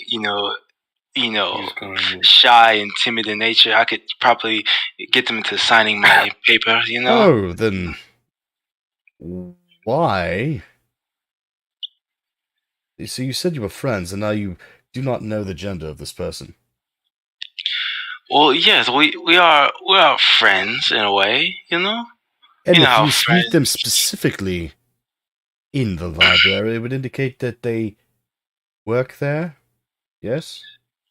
shy and timid in nature. I could probably get them into signing my paper, Oh, then why? So you said you were friends, and now you do not know the gender of this person. Well, yes, we are friends in a way, And you know if you friends... meet them specifically in the library, it would indicate that they work there. Yes.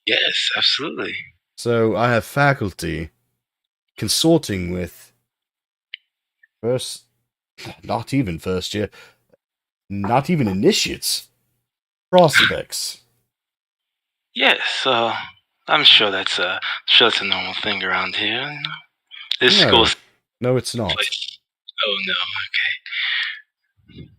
Yes, absolutely. So I have faculty consorting with not even first year, not even initiates, prospects. Yes, I'm sure that's a normal thing around here. This school's... No, it's not. Oh no, okay.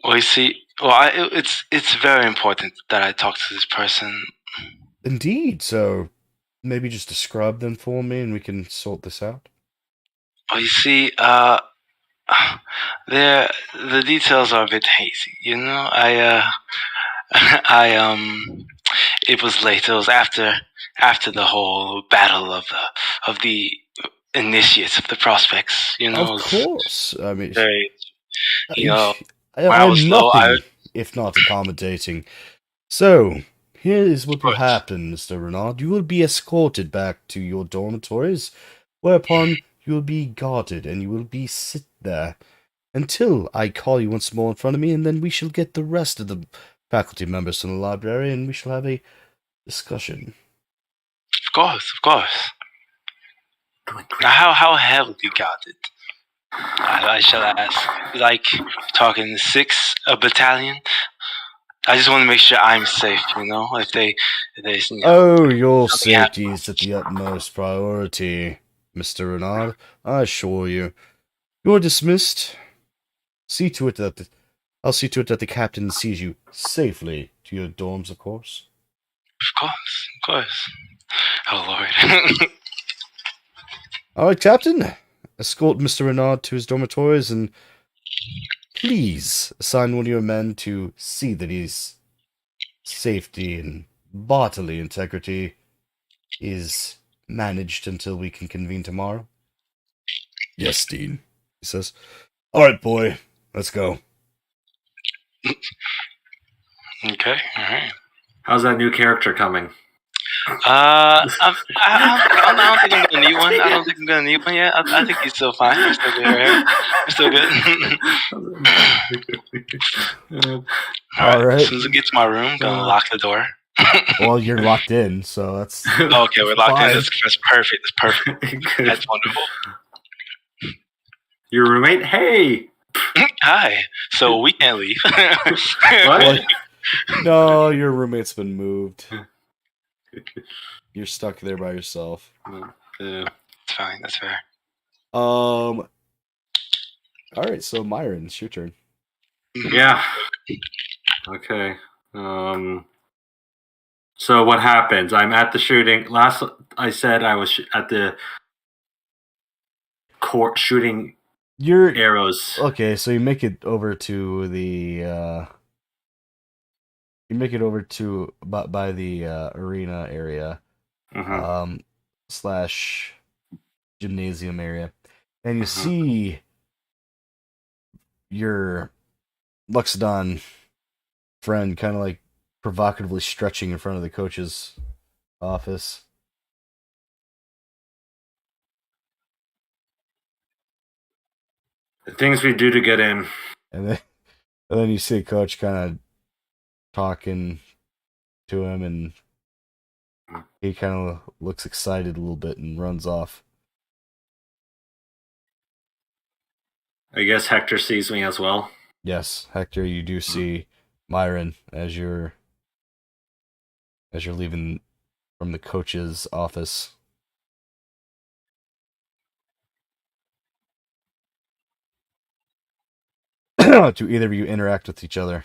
Well, you see, it's very important that I talk to this person. Indeed. So maybe just describe them for me, and we can sort this out. Oh, you see, the details are a bit hazy. I it was late. It was after the whole battle of the initiates of the prospects. You know, it Of was course. I mean, very, you know, when I was I'm slow, I nothing if not accommodating. So, here is what will was happen, Mr. Renard. You will be escorted back to your dormitories, whereupon you will be guarded and you will be sit there until I call you once more in front of me, and then we shall get the rest of the faculty members from the library and we shall have a discussion. of course. Now, how heavily guarded? I shall ask. Like talking a battalion. I just want to make sure I'm safe. You know, if they Oh, your something happens. safety is at the utmost priority, Mr. Renard. I assure you. You're dismissed. See to it that I'll see to it that the captain sees you safely to your dorms, of course. Of course. Oh Lord. All right, Captain. Escort Mr. Renard to his dormitories and please assign one of your men to see that his safety and bodily integrity is managed until we can convene tomorrow. Yes, Dean, he says. All right, boy, let's go. Okay. All right. How's that new character coming? I don't think I'm gonna need one. I don't think I'm gonna need one yet. I think he's still fine. He's still good right here. He's still good. All right. As soon as I get to my room, I'm gonna lock the door. Well, you're locked in, so that's Okay, we're locked fine. in. That's perfect. That's perfect. That's wonderful. Your roommate? Hey! Hi. So we can't leave. What? No, your roommate's been moved. You're stuck there by yourself. It's fine. That's fair. All right, so Myron, it's your turn. Yeah. Okay. So what happens? I'm at the shooting. Last I said I was at the court shooting You're arrows. okay. So you make it over to the you make it over to by the arena area, Mhm. slash gymnasium area, and you see your Luxodon friend kind of like provocatively stretching in front of the coach's office. The things we do to get in. And then you see coach kind of talking to him, and he kind of looks excited a little bit and runs off. I guess Hector sees me as well. Yes, Hector, you do see Myron as you're leaving from the coach's office. Do either of you interact with each other?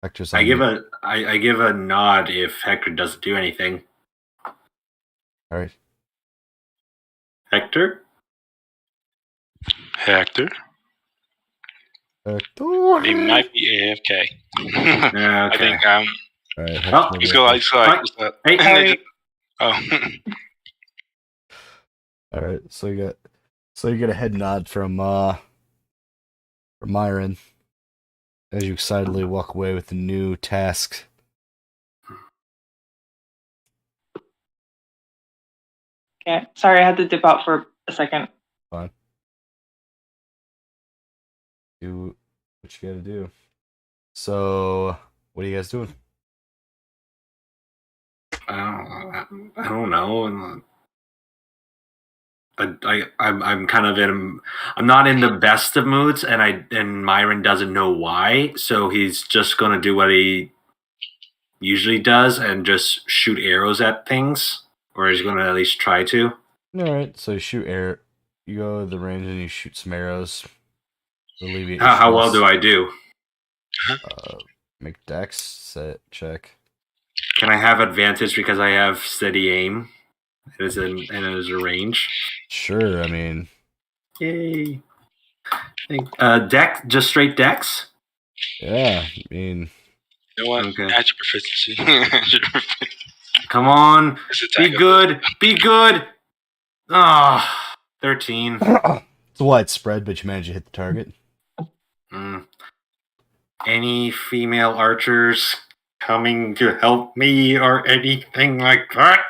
Hector's on I you. give a nod if Hector doesn't do anything. All right. Hector? Hector. Hector. He might be AFK. Yeah, okay. I think All right. Hector, Oh, he's go like what's up? Hey, Harry. Oh. All right. So you get a head nod from Myron as you excitedly walk away with the new task. Okay. Sorry, I had to dip out for a second. Fine. Do what you gotta do. So, what are you guys doing? I don't know. I'm kind of I'm not in the best of moods, and Myron doesn't know why, so he's just gonna do what he usually does and just shoot arrows at things, or he's gonna at least try to. All right. So you go to the range and you shoot some arrows. Alleviate How well stress. do I do? Make dex set check. Can I have advantage because I have steady aim? It is a range. Sure. I mean, Yay! Dex, just straight dex. yeah. I mean, You know what? Okay. Add your proficiency. Come on. This Be attack good. Be good. Ah, 13. It's widespread, but you manage to hit the target. Mm. Any female archers coming to help me or anything like that?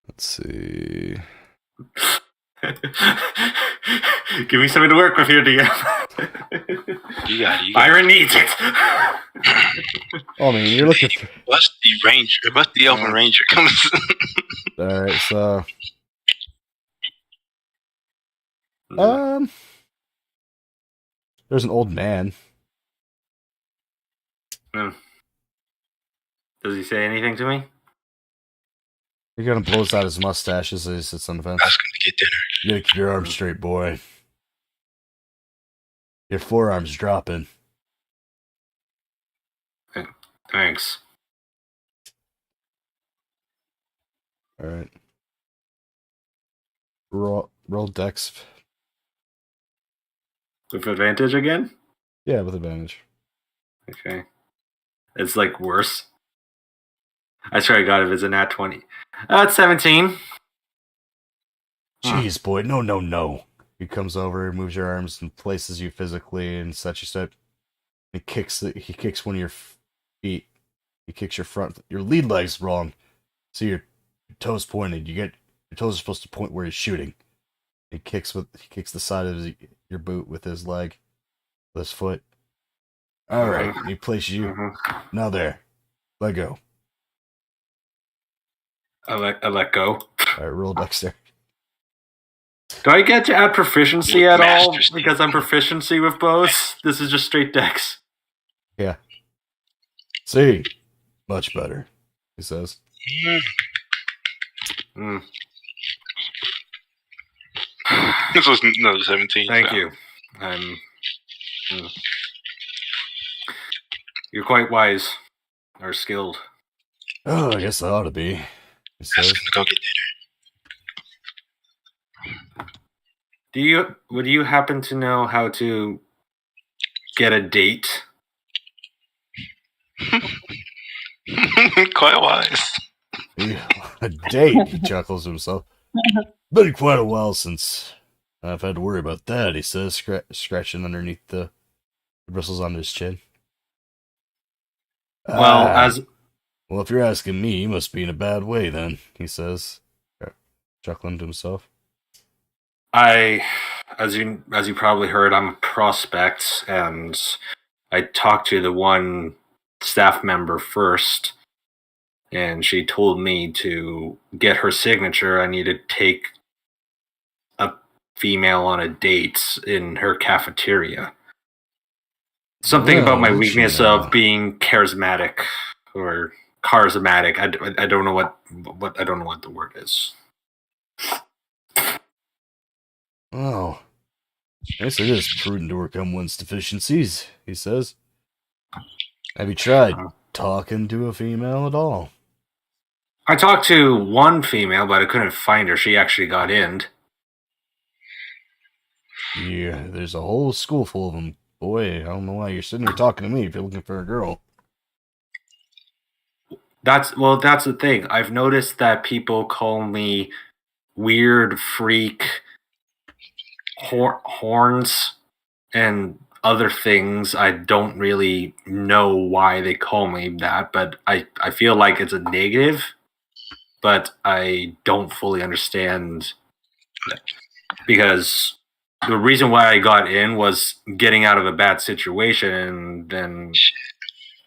Let's see. Give me something to work with here, DM. You got it. Byron needs it. Oh, I mean, you're looking for. Plus the ranger. Plus the elven ranger comes. All right, so there's an old man. Does he say anything to me? He kind of blows out his mustache as he sits on the fence. Ask him to get dinner. You gotta keep your arms straight, boy. Your forearm's dropping. Thanks. All right. Roll dex. With advantage again? Yeah, with advantage. Okay. It's like worse. I swear to God, if it's a nat 20. It's 17. Jeez, boy, no. He comes over, moves your arms, and places you physically, and such a step. He kicks one of your feet. He kicks your lead leg's wrong. So your toes pointed. Your toes are supposed to point where he's shooting. He kicks the side of your boot with his leg, with his foot. All right, he places you. Now there, let go. I let go. All right, roll dexterity. Do I get to add proficiency at all? Master Because I'm proficiency with bows? This is just straight dex. Yeah. See, much better. He says. Mm. This was another 17. Thank so. you. You're quite wise or skilled. Oh, I guess I ought to be. He Ask says. him to go get Would you happen to know how to get a date? dinner. Quite wise. A date, he chuckles to himself. Been quite a while since I've had to worry about that, he says, scratching underneath the bristles on his chin. Well, Well, if you're asking me, you must be in a bad way then, he says, chuckling to himself. as you probably heard, I'm a prospect, and I talked to the one staff member first, and she told me to get her signature. I need to take a female on a date in her cafeteria. Something about my weakness of being charismatic or charismatic. I don't know what I don't know what the word is. Oh, I guess it is prudent to overcome one's deficiencies, he says. Have you tried talking to a female at all? I talked to one female, but I couldn't find her. She actually got in. Yeah, there's a whole school full of them. Boy, I don't know why you're sitting here talking to me if you're looking for a girl. That's the thing. I've noticed that people call me weird freak, horns, and other things. I don't really know why they call me that, but I feel like it's a negative, but I don't fully understand that. Because the reason why I got in was getting out of a bad situation, and then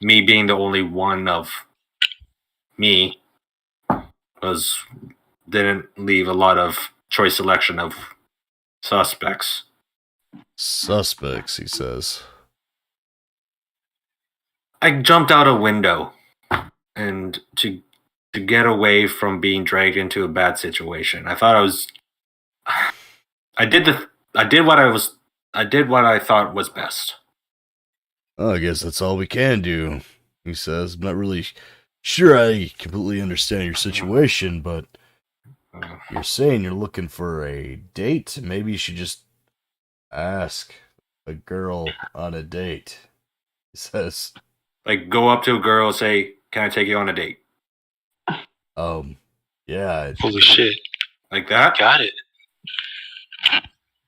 me being the only one of me didn't leave a lot of choice selection of suspects. Suspects, he says. I jumped out a window, and to get away from being dragged into a bad situation. I thought I did what I thought was best. Oh, I guess that's all we can do, he says. I'm not really sure I completely understand your situation, but you're saying you're looking for a date? Maybe you should just Ask a girl on a date. He says, Like, go up to a girl, say, "Can I take you on a date?" yeah, Holy shit. Like that. Got it.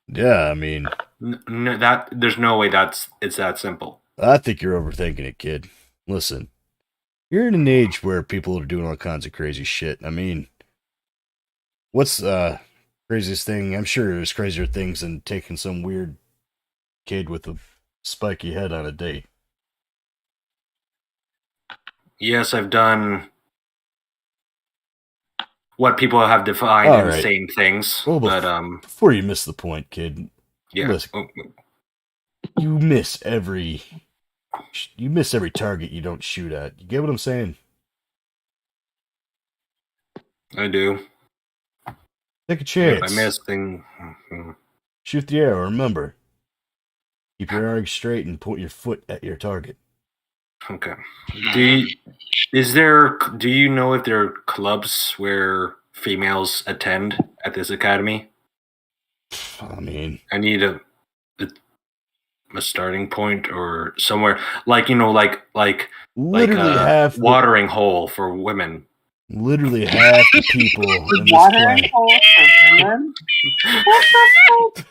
yeah. I mean, There's no way it's that simple. I think you're overthinking it, kid. Listen, you're in an age where people are doing all kinds of crazy shit. I mean, what's craziest thing? I'm sure there's crazier things than taking some weird kid with a spiky head on a date. Yes, I've done what people have defined All right. insane things, Well, but before you miss the point, kid, yeah. listen, you miss every target you don't shoot at. You get what I'm saying? I do. Take a chance. I miss things. Shoot the arrow. Remember, keep your arrow straight and point your foot at your target. Okay. Do you know if there are clubs where females attend at this academy? I mean, I need a starting point or somewhere like literally half watering hole for women. Literally half the people in this Watering planet. hole for women? What the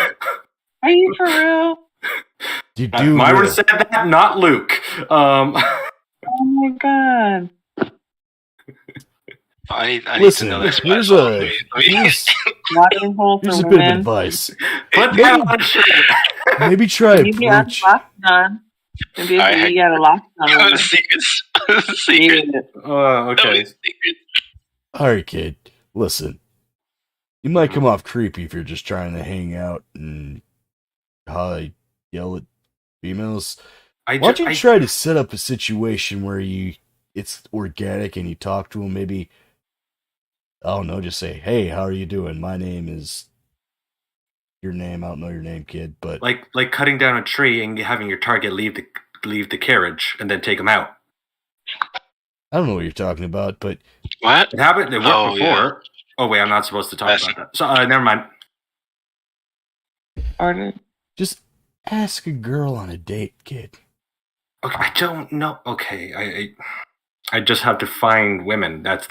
fuck? Are you for real? You do. I would have said that, not Luke. Oh my god. I need Listen, to know this. here's Watering hole here's for a bit of women. advice. Put that on a shirt. Maybe try a Maybe I'm pooch. locked on. Maybe you got a lockdown on women. Secrets. Secret. Okay. Secret. Alright, kid. Listen. You might come off creepy if you're just trying to hang out and yell at females. Why don't you try to set up a situation where it's organic and you talk to them? Maybe, I don't know, just say, "Hey, how are you doing? My name is your name. I don't know your name, kid." But like cutting down a tree and having your target leave the carriage and then take them out. I don't know what you're talking about. But What? It happened. It worked before. Yeah. Oh wait, I'm not supposed to talk about that. So never mind. Just ask a girl on a date, kid. Okay, I don't know. Okay, I just have to find women. That's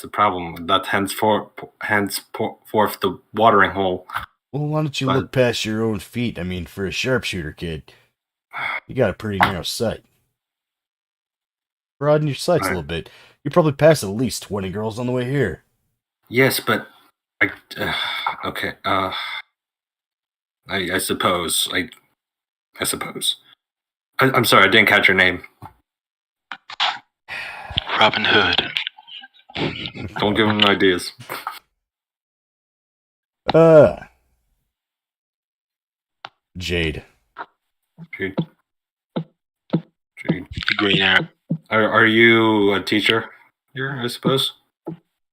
the problem. That's henceforth the watering hole. Well, why don't you look past your own feet? I mean, for a sharpshooter, kid, you got a pretty narrow sight. Broaden your sights a little bit. You probably passed at least 20 girls on the way here. Yes, but okay. I suppose. I suppose. I'm sorry, I didn't catch your name. Robin Hood. Don't give him ideas. Jade. Green Arrow. Are you a teacher here, I suppose?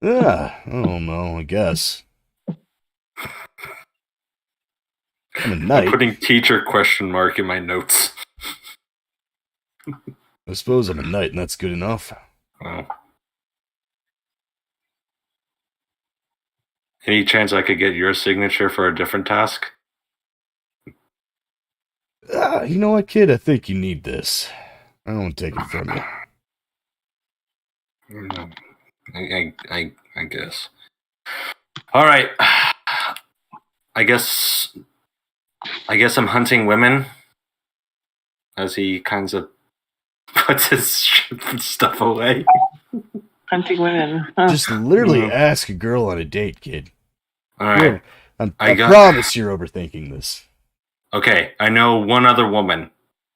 Yeah, I don't know, I guess. I'm a knight. I'm putting teacher question mark in my notes. I suppose I'm a knight, and that's good enough. Oh. Any chance I could get your signature for a different task? You know what, kid? I think you need this. I don't take it from you. I guess. All right. I guess I'm hunting women. As he kind of puts his stuff away. Hunting women. Just literally ask a girl on a date, kid. All right. I promise you're overthinking this. Okay, I know one other woman,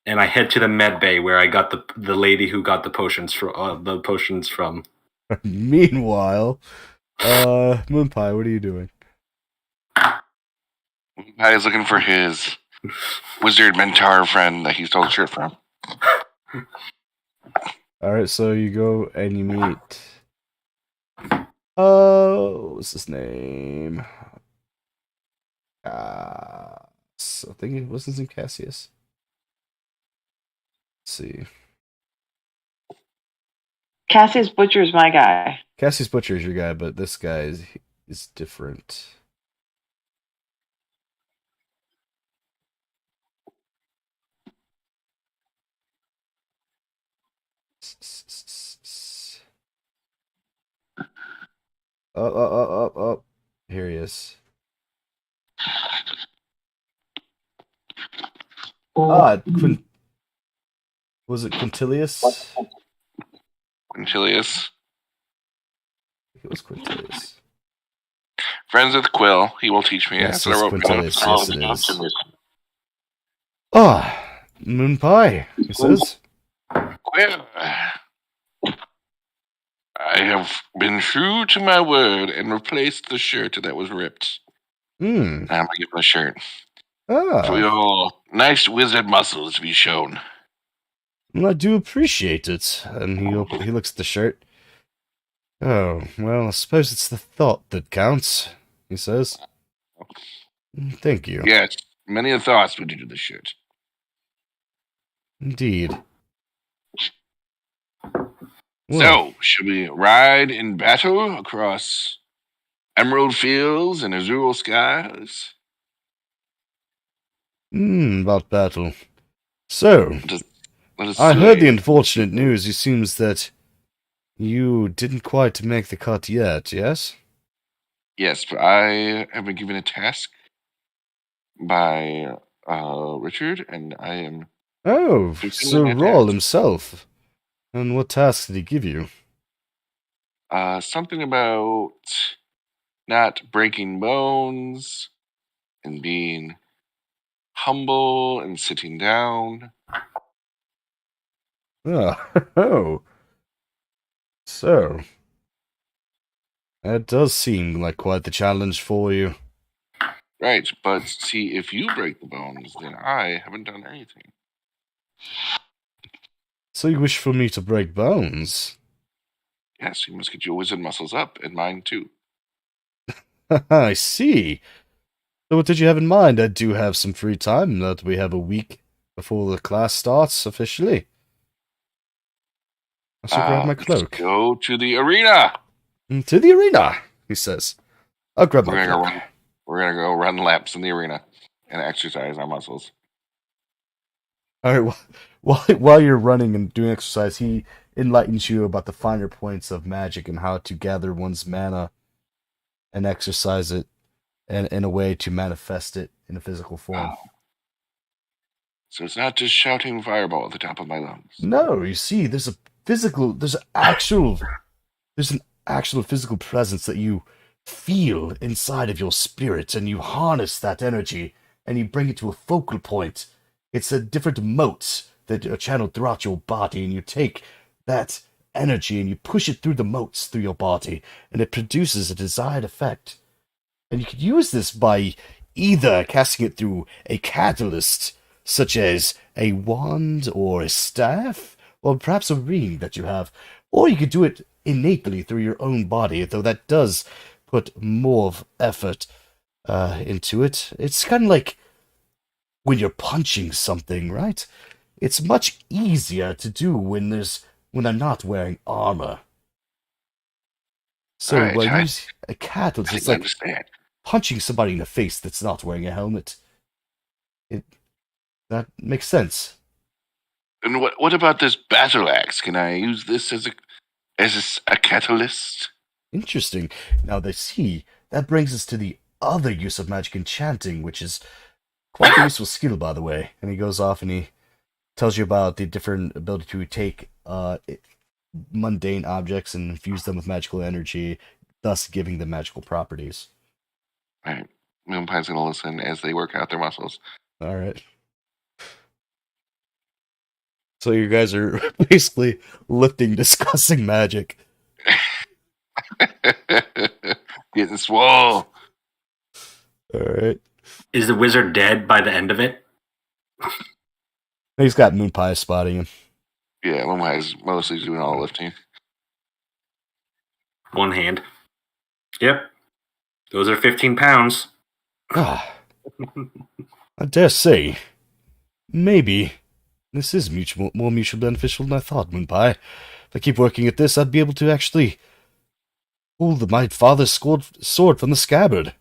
and I head to the med bay where I got the lady who got the potions from. Meanwhile, Moonpie, what are you doing? Moonpie is looking for his wizard mentor friend that he stole shit from. Alright, so you go and you meet... what's his name? I think it was his name Cassius. Let's see. Cassius Butcher's my guy. Cassius Butcher is your guy, but this guy is different. Oh. Here he is. Was it Quintilius? Quintilius. It was Quintilius. Friends with Quill. He will teach me. Yes, That's what I it's wrote down. Quintilius. Yes, it is. Ah, moon pie, he says. Quill. I have been true to my word and replaced the shirt that was ripped. Hmm. Now I'm gonna give him a shirt. Ah. For your nice wizard muscles to be shown. Well, I do appreciate it. And he looks at the shirt. Oh, well, I suppose it's the thought that counts, he says. Thank you. Yes, many a thoughts went into the shirt. Indeed. So, should we ride in battle across emerald fields and azure skies? About battle. So, Let us I heard the slay. unfortunate news. It seems that you didn't quite make the cut yet, yes? Yes, but I have been given a task by Richard, and I am Oh, Sir that Roll task. himself. And what task did he give you? Something about not breaking bones and being humble and sitting down. Oh. So, that does seem like quite the challenge for you. Right, but see, if you break the bones, then I haven't done anything. So you wish for me to break bones? Yes, you must get your wizard muscles up, and mine too. I see. So what did you have in mind? I do have some free time, that we have a week before the class starts officially. I shall grab my cloak. Go to the arena! To the arena, he says. I'll grab my cloak. We're gonna go run laps in the arena and exercise our muscles. Alright, while you're running and doing exercise, he enlightens you about the finer points of magic and how to gather one's mana and exercise it and in a way to manifest it in a physical form. So it's not just shouting fireball at the top of my lungs. No, you see, there's an actual physical presence that you feel inside of your spirit, and you harness that energy and you bring it to a focal point. It's a different motes that are channeled throughout your body, and you take that energy and you push it through the motes through your body, and it produces a desired effect. And you could use this by either casting it through a catalyst, such as a wand or a staff, or perhaps a ring that you have, or you could do it innately through your own body, though that does put more of effort into it. It's kind of like when you're punching something, right? It's much easier to do when I'm not wearing armor. So use a catalyst. It's like punching somebody in the face that's not wearing a helmet. That makes sense. And what about this battle axe? Can I use this as a catalyst? Interesting. Now that brings us to the other use of magic enchanting, which is quite a useful skill, by the way. And he goes off and he tells you about the different ability to take mundane objects and infuse them with magical energy, thus giving them magical properties. Right. Moonpie's gonna listen as they work out their muscles. All right. So you guys are basically lifting, discussing magic. Getting swole. All right. Is the wizard dead by the end of it? He's got Moonpie spotting him. Yeah, Moonpie's mostly doing all the lifting. One hand. Yep. Those are 15 pounds. I dare say, maybe this is more mutually beneficial than I thought, Moonpie. If I keep working at this, I'd be able to actually pull my father's sword from the scabbard.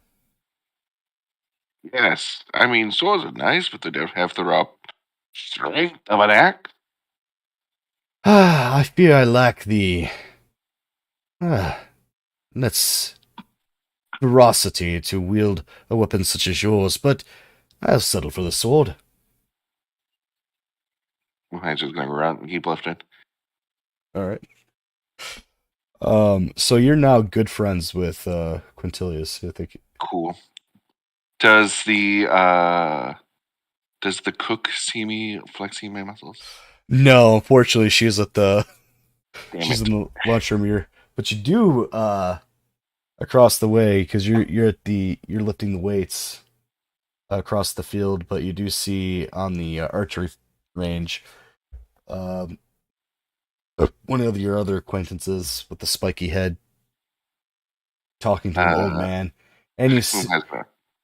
Yes, I mean, swords are nice, but they don't have the raw strength of an axe. I fear I lack the that's ferocity to wield a weapon such as yours, but I'll settle for the sword. I'm just gonna run and keep lifting. All right. So you're now good friends with Quintilius, I think. Cool. Does the cook see me flexing my muscles? No, unfortunately, she's at the Damn she's it. in the lunchroom here. But you do across the way because you're lifting the weights across the field, but you do see on the archery range um one of your other acquaintances with the spiky head talking to an old man, and you see By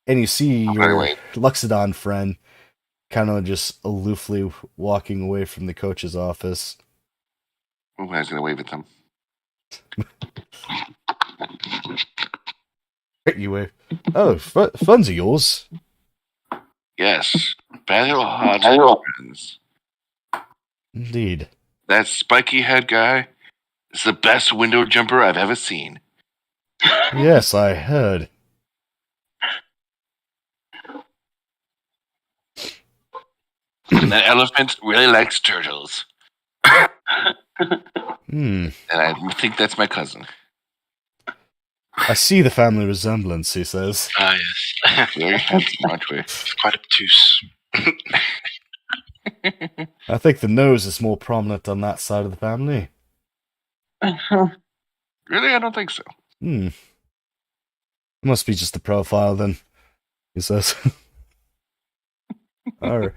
the your way, Luxodon friend kind of just aloofly walking away from the coach's office. I'm gonna wave at them. You wave. Oh, fun's are yours. Yes, battle hard friends. Indeed. That spiky head guy is the best window jumper I've ever seen. Yes, I heard. And that elephant really likes turtles. Hmm. And I think that's my cousin. I see the family resemblance, he says. Yes. Very handsome, aren't we? Quite obtuse. I think the nose is more prominent on that side of the family. Really? I don't think so. Hmm. It must be just the profile then, he says. Alright.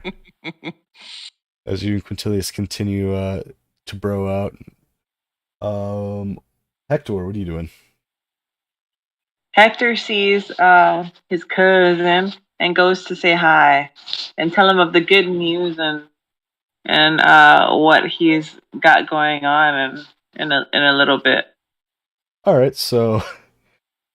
As you and Quintilius continue to bro out. Hector, what are you doing? Hector sees his cousin and goes to say hi and tell him of the good news and what he's got going on and in a little bit. Alright, so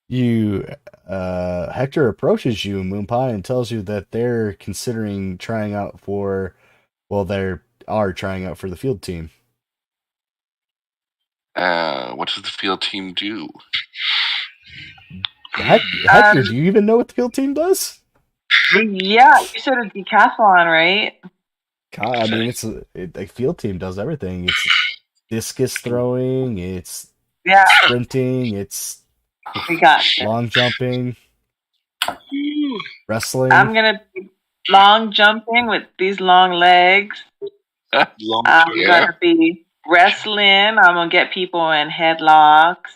you Hector approaches you, Moonpie, and tells you that they're considering trying out for they are trying out for the field team. What does the field team do? Hector, do you even know what the field team does? Yeah, you said a decathlon, right? I mean, a field team does everything. It's discus throwing, it's sprinting, it's we got long jumping, wrestling. I'm gonna be long jumping with these long legs. I'm gonna be wrestling. I'm gonna get people in headlocks,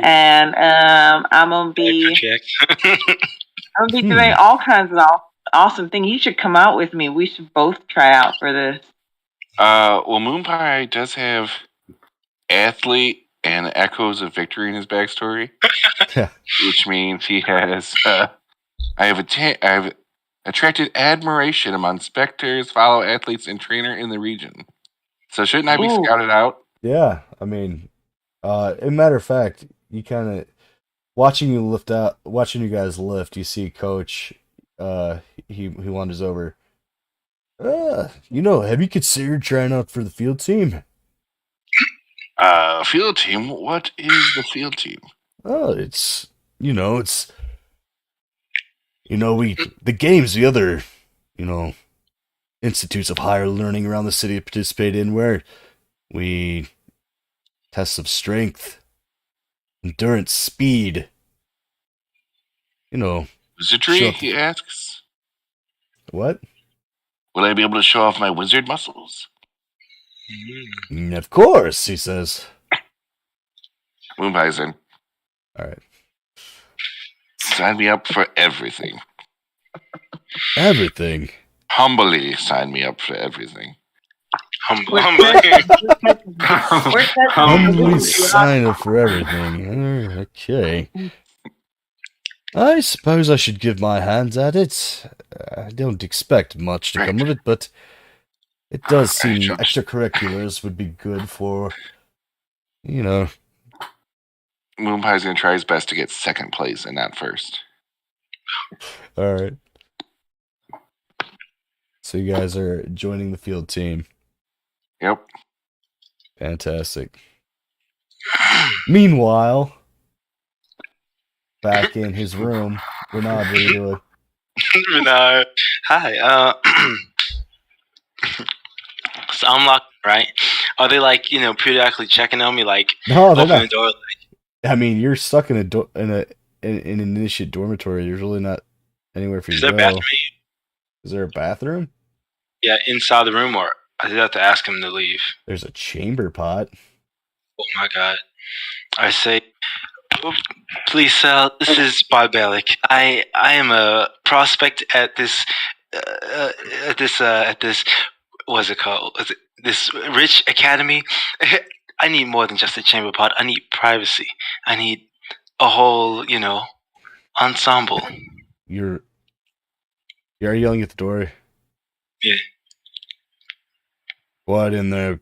and I'm gonna be doing all kinds of awesome things. You should come out with me. We should both try out for this. Well, Moonpie does have athlete and echoes of victory in his backstory, which means he has. I have attracted admiration among specters, fellow athletes, and trainer in the region. So shouldn't I be scouted out? Yeah, I mean, as a matter of fact, you kind of watching you guys lift. You see Coach. He wanders over. Have you considered trying out for the field team? Field team? What is the field team? Oh, the games, the other, institutes of higher learning around the city participate in, where we tests of strength, endurance, speed. Wizardry, he asks. What? Will I be able to show off my wizard muscles? Of course, he says. Moonpie's in. All right. Sign me up for everything. Everything. Humbly sign me up for everything. Humbly sign up for everything. Okay. I suppose I should give my hands at it. I don't expect much to come of it, but it does seem extracurriculars would be good for, Moonpie's gonna try his best to get second place and not first. All right. So you guys are joining the field team. Yep. Fantastic. Meanwhile, back in his room, Renaud, what are you doing? Renaud, hi. So I'm locked, right? Are they like periodically checking on me, like No, they're open not. the door? I mean, you're stuck in an initiate dormitory. There's really not anywhere for you Is to there a go. bathroom? Is there a bathroom? Yeah, inside the room, or I did have to ask him to leave. There's a chamber pot. Oh my god! I say, "Oh, please, sir. This is barbaric. I am a prospect at this at this what's it called? Is it this rich academy? I need more than just a chamber pot. I need privacy. I need a whole ensemble." You're yelling at the door. Yeah. What in there?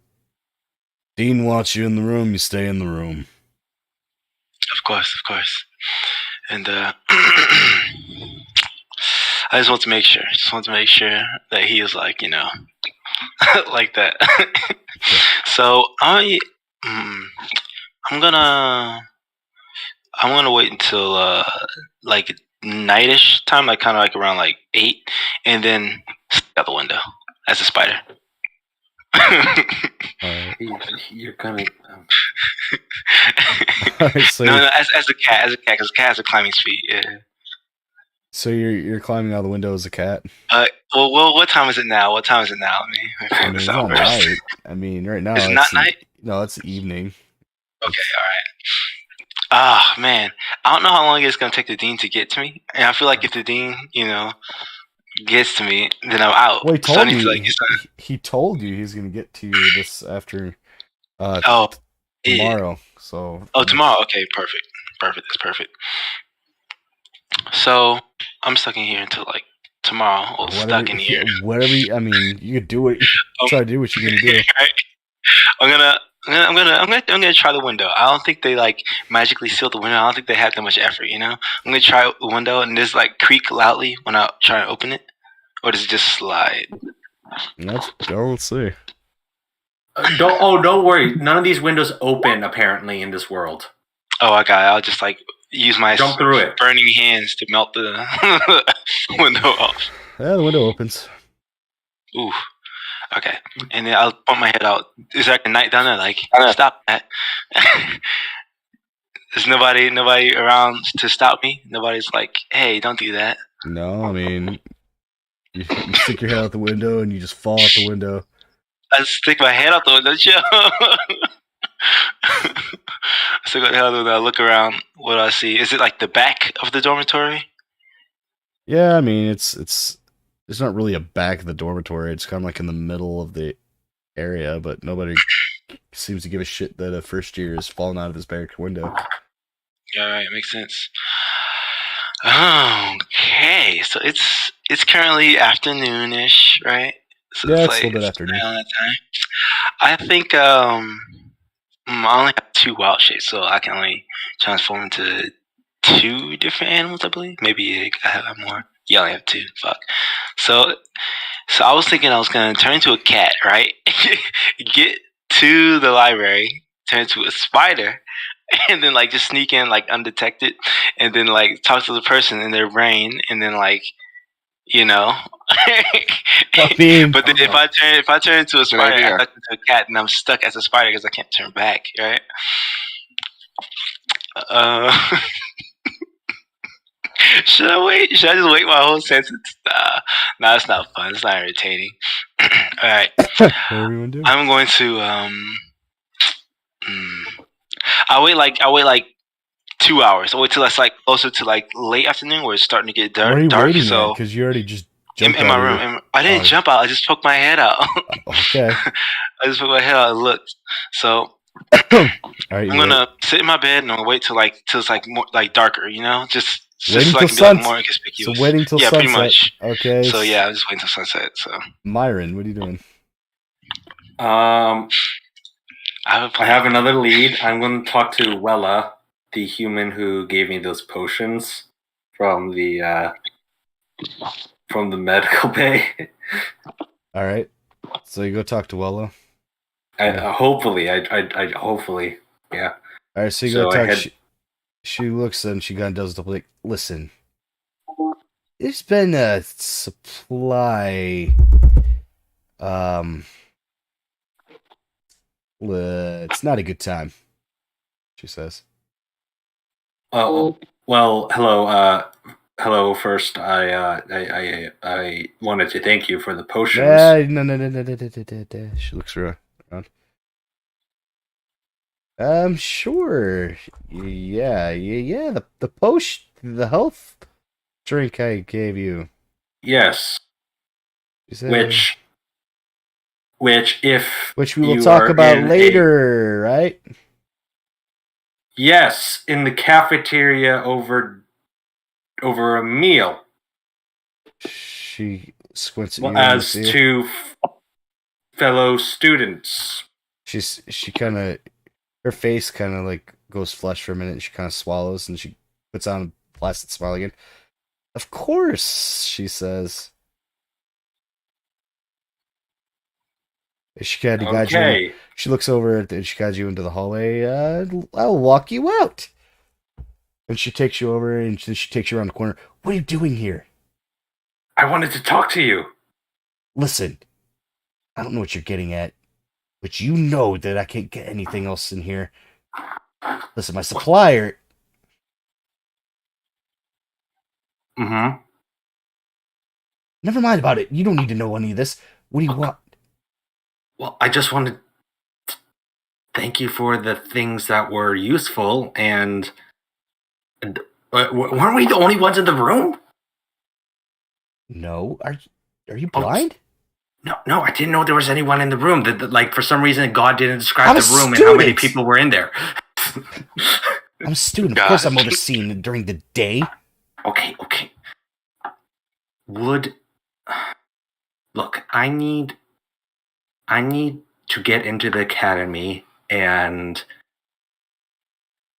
Dean wants you in the room. You stay in the room. Of course. And I just want to make sure. That he is like like that. So I'm gonna wait until like nightish time, like kind of like around like 8, and then stick out the window as a spider. You're gonna. Alright, so no, as a cat, because a cat has a climbing speed. Yeah. So you're climbing out the window as a cat. Well, what time is it now? Let me I figure mean, this it's out not first. night. I mean, right now It's not night? No, it's evening. Okay, all right. Ah, man, I don't know how long it's gonna take the dean to get to me, and I feel like if the dean, gets to me, then I'm out. Well, he told Starting to, you. like, He told you he's gonna get to you this after. Oh, yeah. Tomorrow. So. Oh, tomorrow. Okay, perfect. That's perfect. So I'm stuck in here until like tomorrow. Or stuck in here. Whatever. I mean, you could do it. Try to do what you're gonna do. I'm gonna try the window. I don't think they like magically seal the window. I don't think they have that much effort. I'm gonna try the window and just like creak loudly when I try to open it, or does it just slide? Let's go. Let's see. Don't worry. None of these windows open apparently in this world. Oh, I got it. I'll just like use my jump through it. Burning hands to melt the window off. Yeah, the window opens. Ooh. Okay. And then I'll pump my head out. Is there like a knight down there? Like, stop that. There's nobody around to stop me. Nobody's like, hey, don't do that. No, I mean, you stick your head out the window and you just fall out the window. I stick my head out the window, Joe. I stick my head out the window. I look around. What do I see? Is it like the back of the dormitory? Yeah, I mean, it's not really a back of the dormitory. It's kind of like in the middle of the area, but nobody seems to give a shit that a first year is falling out of his barrack window. Yeah, right. Makes sense. Okay, so it's currently afternoonish, right? So yeah, it's like, a little bit afternoon. Around that time. I think I only have 2 wild shapes, so I can only transform into 2 different animals, I believe. Maybe I have more. Yeah, I only have 2. Fuck. So I was thinking I was gonna turn into a cat, right? Get to the library, turn into a spider, and then like just sneak in like undetected, and then like talk to the person in their brain, and then like but then if I turn into a spider, I turn into a cat, and I'm stuck as a spider because I can't turn back, right? Should I wait? Should I just wait my whole sentence? Nah, it's not fun. It's not entertaining. All right. What are we gonna do? I'm going to I wait like 2 hours. I'll wait till it's like closer to like late afternoon where it's starting to get dark. What are you waiting so because you already just jumped in my room. I didn't jump out. I just poked my head out. Okay. I just poked my head out and looked. So I'm gonna sit in my bed and I'll wait till it's like more like darker. Just so I can be like more inconspicuous. So waiting till sunset. Pretty much. Okay. So yeah, I'm just waiting till sunset. So Myron, what are you doing? I have another lead. I'm going to talk to Wella, the human who gave me those potions from the medical bay. All right. So you go talk to Wella. Hopefully, I hopefully, yeah. All right, so you So gotta I talk. had She looks and she kind of does the like. Listen, there's been a supply. Um, it's not a good time. She says. Oh, well, hello. Hello. First, I wanted to thank you for the potions. No. She looks around. Sure. Yeah. The potion, the health drink I gave you. Yes. She said, Which, if which we will you talk are about in later, right? yes, in the cafeteria over a meal. She squints at Well, you and you as see her. to fellow students. She kind of, her face kind of like goes flush for a minute. And she kind of swallows and she puts on a placid smile again. Of course, she says. She kind of guides you in. Okay. She looks over and she guides you into the hallway. I'll walk you out. And she takes you over and she takes you around the corner. What are you doing here? I wanted to talk to you. Listen, I don't know what you're getting at, but you know that I can't get anything else in here. Listen, my supplier. Mm-hmm. Never mind about it. You don't need to know any of this. What do you want? Well, I just wanted to thank you for the things that were useful, and weren't we the only ones in the room? No, are you blind? No, I didn't know there was anyone in the room. Like, for some reason, God didn't describe I'm the a room and how many student! people were in there. I'm a student. Of course, I'm overseen during the day. Okay. Look, I need to get into the academy, and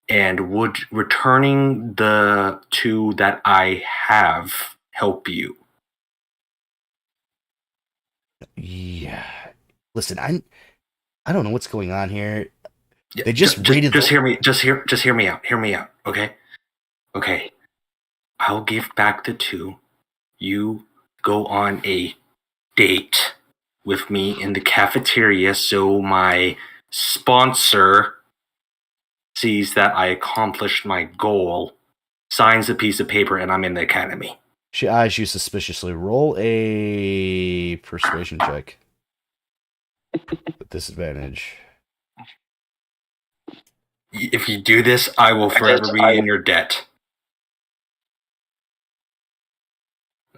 would returning the two that I have help you? Yeah. Listen, I don't know what's going on here. Yeah, They just raided. Just hear me. Just hear me out. Hear me out. Okay. I'll give back the two. You go on a date with me in the cafeteria, so my sponsor sees that I accomplished my goal, signs a piece of paper, and I'm in the academy. She eyes you suspiciously. Roll a persuasion check. With disadvantage. If you do this, I will forever be in your debt.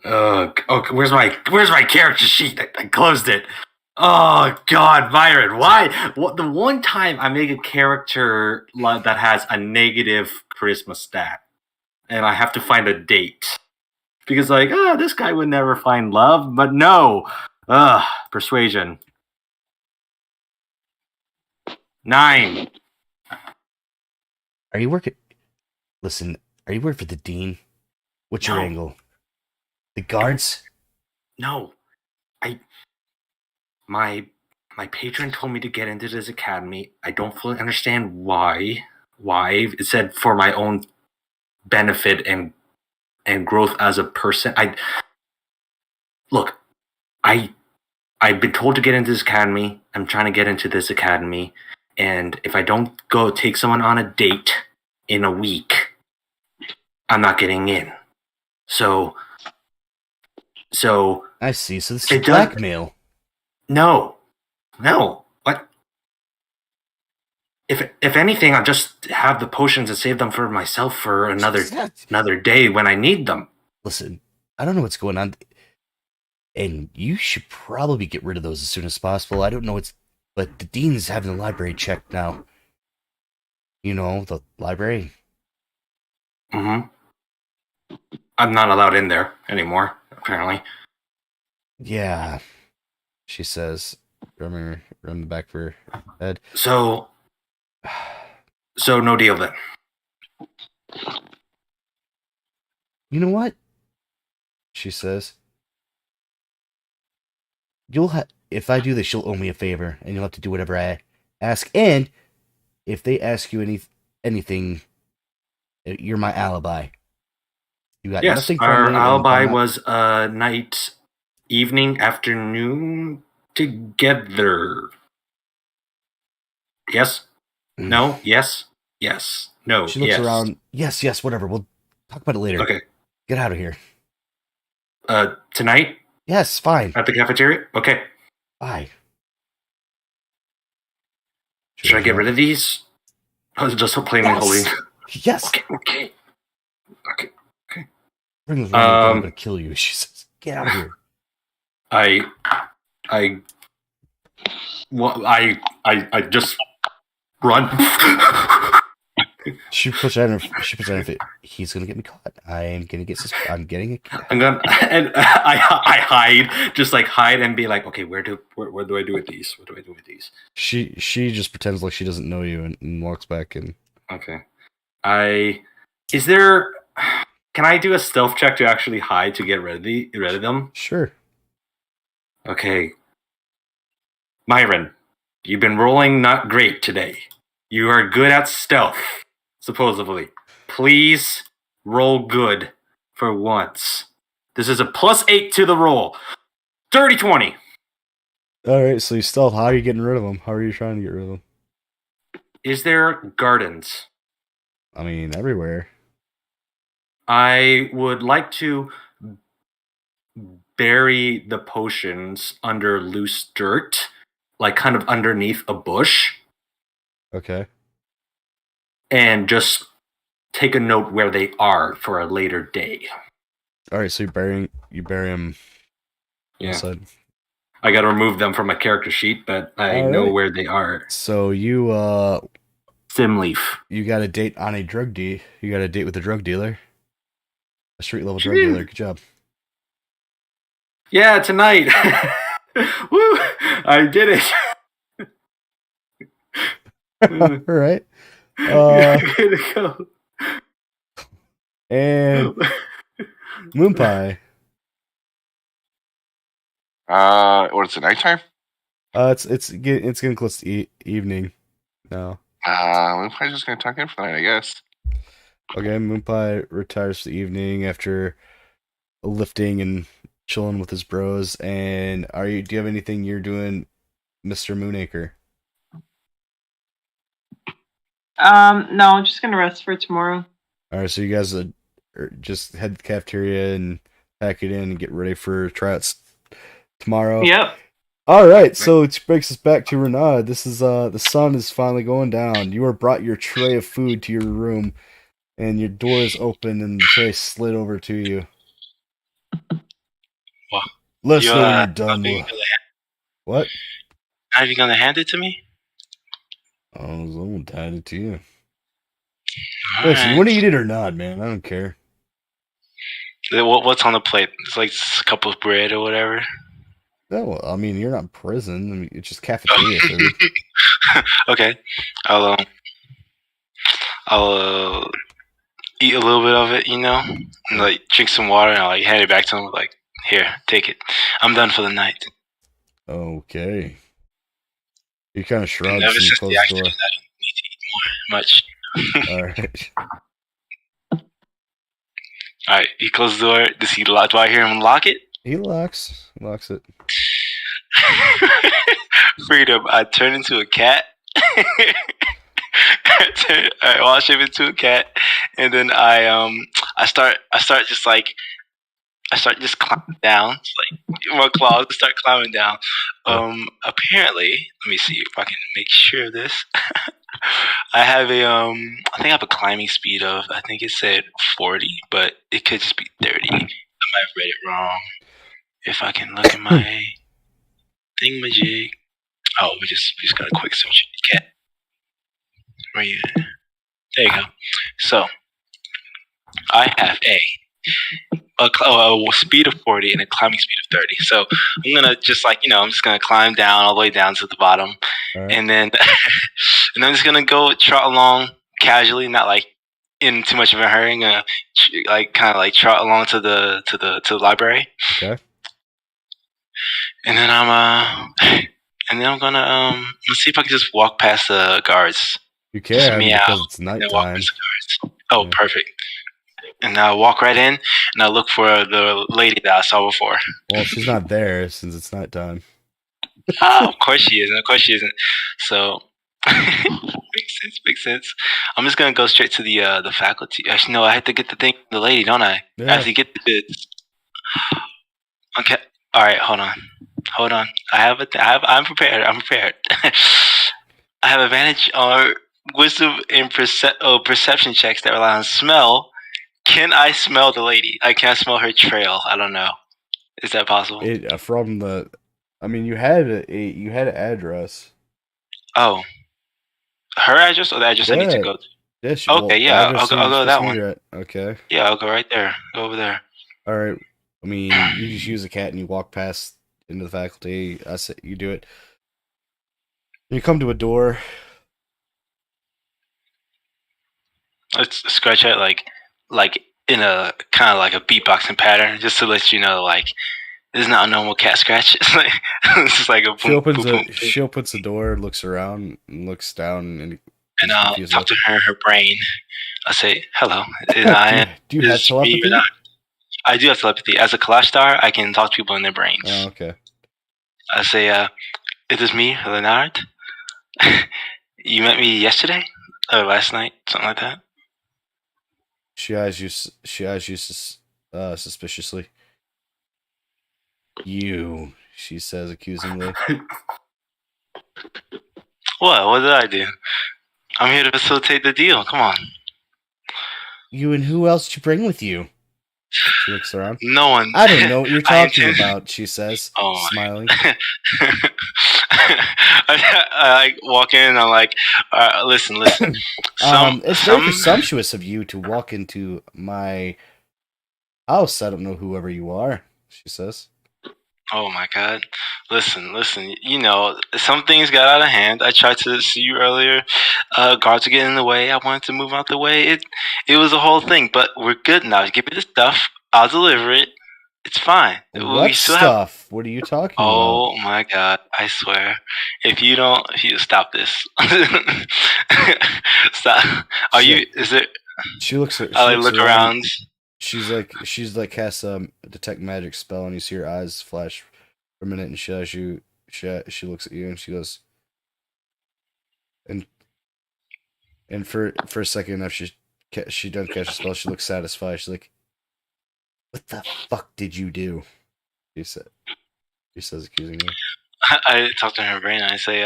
Okay, where's my character sheet? I closed it. Oh God, Byron, why? What, the one time I make a character that has a negative charisma stat, and I have to find a date because, like, this guy would never find love, but no, persuasion. 9. Are you working? Listen, are you working for the dean? What's your angle? The guards? No, my patron told me to get into this academy. I don't fully understand why. It said for my own benefit and growth as a person. I've been told to get into this academy. I'm trying to get into this academy, and if I don't go take someone on a date in a week, I'm not getting in. So I see. So this is blackmail. No. What? If anything, I'll just have the potions and save them for myself for another day when I need them. Listen, I don't know what's going on, and you should probably get rid of those as soon as possible. I don't know but the dean's having the library checked now. You know, the library. Mm-hmm. I'm not allowed in there anymore, apparently. Yeah, she says, rubbing the back of her head. So no deal then. You know what? She says. if I do this, you'll owe me a favor, and you'll have to do whatever I ask. And if they ask you anything, you're my alibi. You got Yes, nothing from our me. alibi was night, evening, afternoon together. Yes? No? Yes? Yes. No. She looks yes. around. Yes, whatever. We'll talk about it later. Okay. Get out of here. Tonight Yes, fine. at the cafeteria? Okay. Bye. Should I get rid of these? I was just plainly holding. Yes. Okay. Bring those around. I'm gonna kill you. She says, "Get out of here." I just run. She puts that in her. He's gonna get me caught. I'm getting it. I'm gonna and I hide, just like hide and be like, okay, what do I do with these? What do I do with these? She just pretends like she doesn't know you and walks back in. Okay. Can I do a stealth check to actually hide to get rid of them? Sure. Okay. Myron, you've been rolling not great today. You are good at stealth, supposedly. Please roll good for once. This is a +8 to the roll. Dirty 20. All right. So you stealth. How are you getting rid of them? How are you trying to get rid of them? Is there gardens? I mean, everywhere. I would like to bury the potions under loose dirt, like kind of underneath a bush. Okay. And just take a note where they are for a later day. All right. So you bury them. Yeah. Inside. I got to remove them from my character sheet, but I know where they are. So you Simleaf. You got a date on a drug deal. You got a date with a drug dealer. A street level drug dealer. Good job. Yeah, tonight. Woo! I did it. All right. Good to go. And Moon Pie. What is it? Nighttime? It's getting close to evening now. Moon Pie's just gonna tuck in for the night, I guess. Okay, Moon Pie retires for the evening after lifting and chilling with his bros. And do you have anything you're doing, Mr. Moonacre? No, I'm just gonna rest for tomorrow. All right, so you guys just head to the cafeteria and pack it in and get ready for tryouts tomorrow. Yep. All right, so it brings us back to Renaud. This is the sun is finally going down. You are brought your tray of food to your room, and your door is open, and the tray slid over to you. Well, Let's know when you're done. What? Are you gonna hand it to me? Oh, I'm gonna hand it to you. All Listen, you right. want to eat it or not, man? I don't care. What's on the plate? It's like a couple of bread or whatever. No, well, I mean, you're not in prison. I mean, it's just cafeteria food. Okay, I'll eat a little bit of it, and like drink some water, and I'll like hand it back to him. Like, here, take it. I'm done for the night. Okay. He kind of shrugs And ever and since closes the the door. accident, I don't need to eat much. All right. All right, he closed the door. Does he lock? Do I hear him lock it? He locks it. Freedom. I turn into a cat. I wash him into a cat, and then I start just climbing down. It's like my claws start climbing down. Apparently, let me see if I can make sure of this. I have I think I have a climbing speed of, I think it said 40, but it could just be 30. I might have read it wrong. If I can look at my thingamajig. Oh, we just got a quick search. Cat. Right here. There you go. So, I have a speed of 40 and a climbing speed of 30. So I'm gonna just I'm just gonna climb down all the way down to the bottom, Right. and then and I'm just gonna go trot along casually, not like in too much of a hurry. I'm gonna kind of trot along to the library. Okay. and then I'm gonna let's see if I can just walk past the guards. You Just can meow. because it's And then walk nighttime. past the guards. Oh, Yeah. perfect. And I walk right in, and I look for the lady that I saw before. Well, she's not there since it's nighttime. Of course she isn't. Of course she isn't. So makes sense. Makes sense. I'm just gonna go straight to the faculty. Actually, no, I have to get the thing, from the lady, don't I? Yeah. I have to get the goods. Okay. All right. Hold on. Hold on. I'm prepared. I'm prepared. I have advantage on wisdom and perception checks that rely on smell. Can I smell the lady? I can't smell her trail. I don't know. Is that possible? From the, I mean, you had an address. Oh, her address or the address I need to go to? Yeah. Okay, yeah, I'll go to that one. Okay. Yeah, I'll go right there. Go over there. All right. I mean, you just use a cat and you walk past into the faculty. I say you do it. You come to a door. Let's scratch it like in a kind of like a beatboxing pattern, just to let you know, like this is not a normal cat scratch. It's like it's just like a boom. She opens the door, looks around, and looks down, and I'll talk to her brain. I say hello. Do you have telepathy? I do have telepathy. As a Clash Star, I can talk to people in their brains. Oh, okay. I say, it is me, Leonard. You met me yesterday or last night, something like that. She eyes you suspiciously. You, she says accusingly. What did I do? I'm here to facilitate the deal. Come on. You and who else did you bring with you? She looks around. No one. I don't know what you're talking about, she says, smiling. I walk in and I'm like, listen. It's very presumptuous of you to walk into my house. I don't know whoever you are, she says. Oh my God. Listen. You know, some things got out of hand. I tried to see you earlier. Guards are getting in the way. I wanted to move out the way. It was a whole thing, but we're good now. Give me the stuff. I'll deliver it. It's fine. What stuff? What are you talking about? Oh my God. I swear. If you stop this. Stop. She looks at I look around. She's like casts a detect magic spell, and you see her eyes flash for a minute, and she looks at you, and she goes, and for a second after she done cast a spell, she looks satisfied. She's like, "What the fuck did you do?" She says accusingly. I talk to her brain. And I say,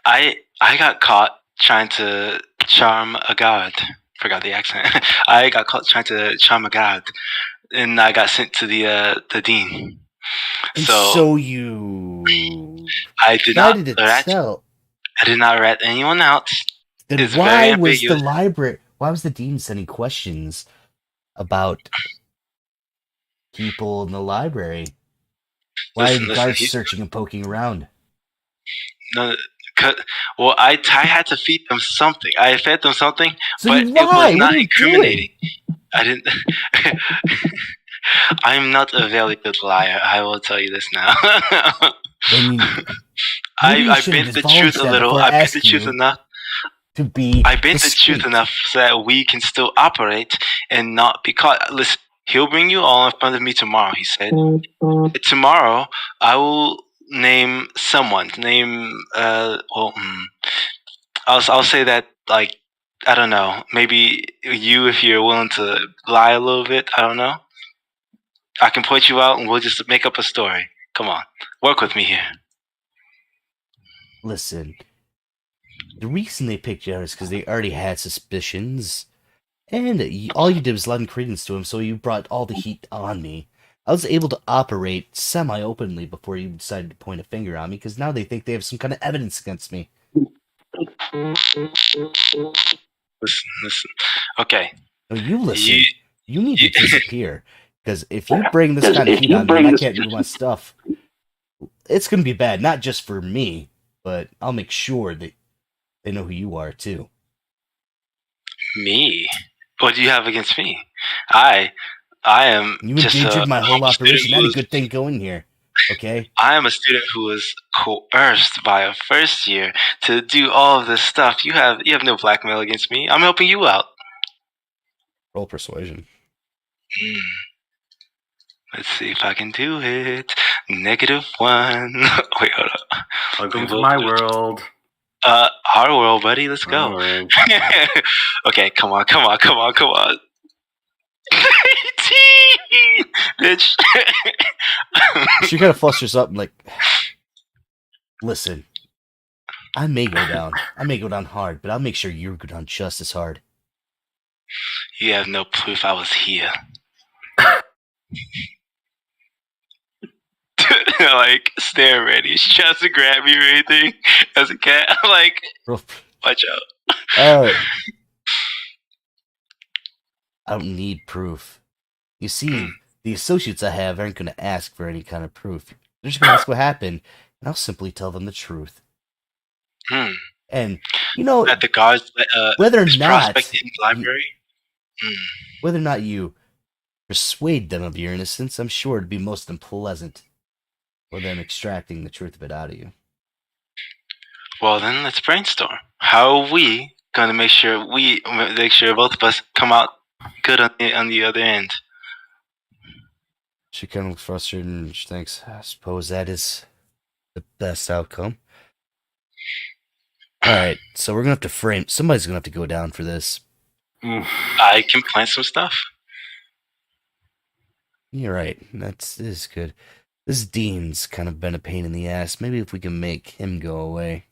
I got caught trying to charm a god. Forgot the accent. I got caught trying to charm a god, and I got sent to the dean. And so you. I did not rat. I did not rat anyone out. Then why was the library? Why was the dean sending questions about people in the library? Why are the guards searching and poking around? No, well, I had to feed them something. I fed them something, so but it was not incriminating. I didn't. I'm not a very good liar. I will tell you this now. I bent the truth a little. I bent the truth enough. I bent the truth enough so that we can still operate and not be caught. Listen, he'll bring you all in front of me tomorrow, he said. Tomorrow, I will name someone. I'll say that, like, I don't know. Maybe you, if you're willing to lie a little bit. I don't know. I can point you out and we'll just make up a story. Come on. Work with me here. Listen. The reason they picked you out is because they already had suspicions. And all you did was lend credence to him, so you brought all the heat on me. I was able to operate semi-openly before you decided to point a finger on me, because now they think they have some kind of evidence against me. Listen. Okay. No, you listen. You need to disappear. Because if you bring this kind of heat on me and I can't do my stuff, it's going to be bad. Not just for me, but I'll make sure that they know who you are, too. Me? What do you have against me? I am you endangered my whole operation. I had a good thing going here. Okay? I am a student who was coerced by a first year to do all of this stuff. You have no blackmail against me. I'm helping you out. Roll persuasion. Let's see if I can do it. -1. Wait, hold up. Welcome to my world. Our world, buddy. Let's go. Alright. Okay, come on. 18, bitch. She kind of flusters up and like, listen, I may go down hard, but I'll make sure you go down just as hard. You have no proof I was here. Like, stare ready. She tries to grab me or anything as a cat. I'm like, watch out. I don't need proof. You see, the associates I have aren't going to ask for any kind of proof. They're just going to ask what happened, and I'll simply tell them the truth. And, you know, at the guards, whether or not prospect in the library. Whether or not you persuade them of your innocence, I'm sure it'd be most unpleasant for them extracting the truth of it out of you. Well, then let's brainstorm. How are we gonna make sure both of us come out good on the other end? She kind of looks frustrated and she thinks, I suppose that is the best outcome. Alright, so we're gonna have to somebody's gonna have to go down for this. I can plan some stuff. You're right. This is good. This Dean's kind of been a pain in the ass. Maybe if we can make him go away.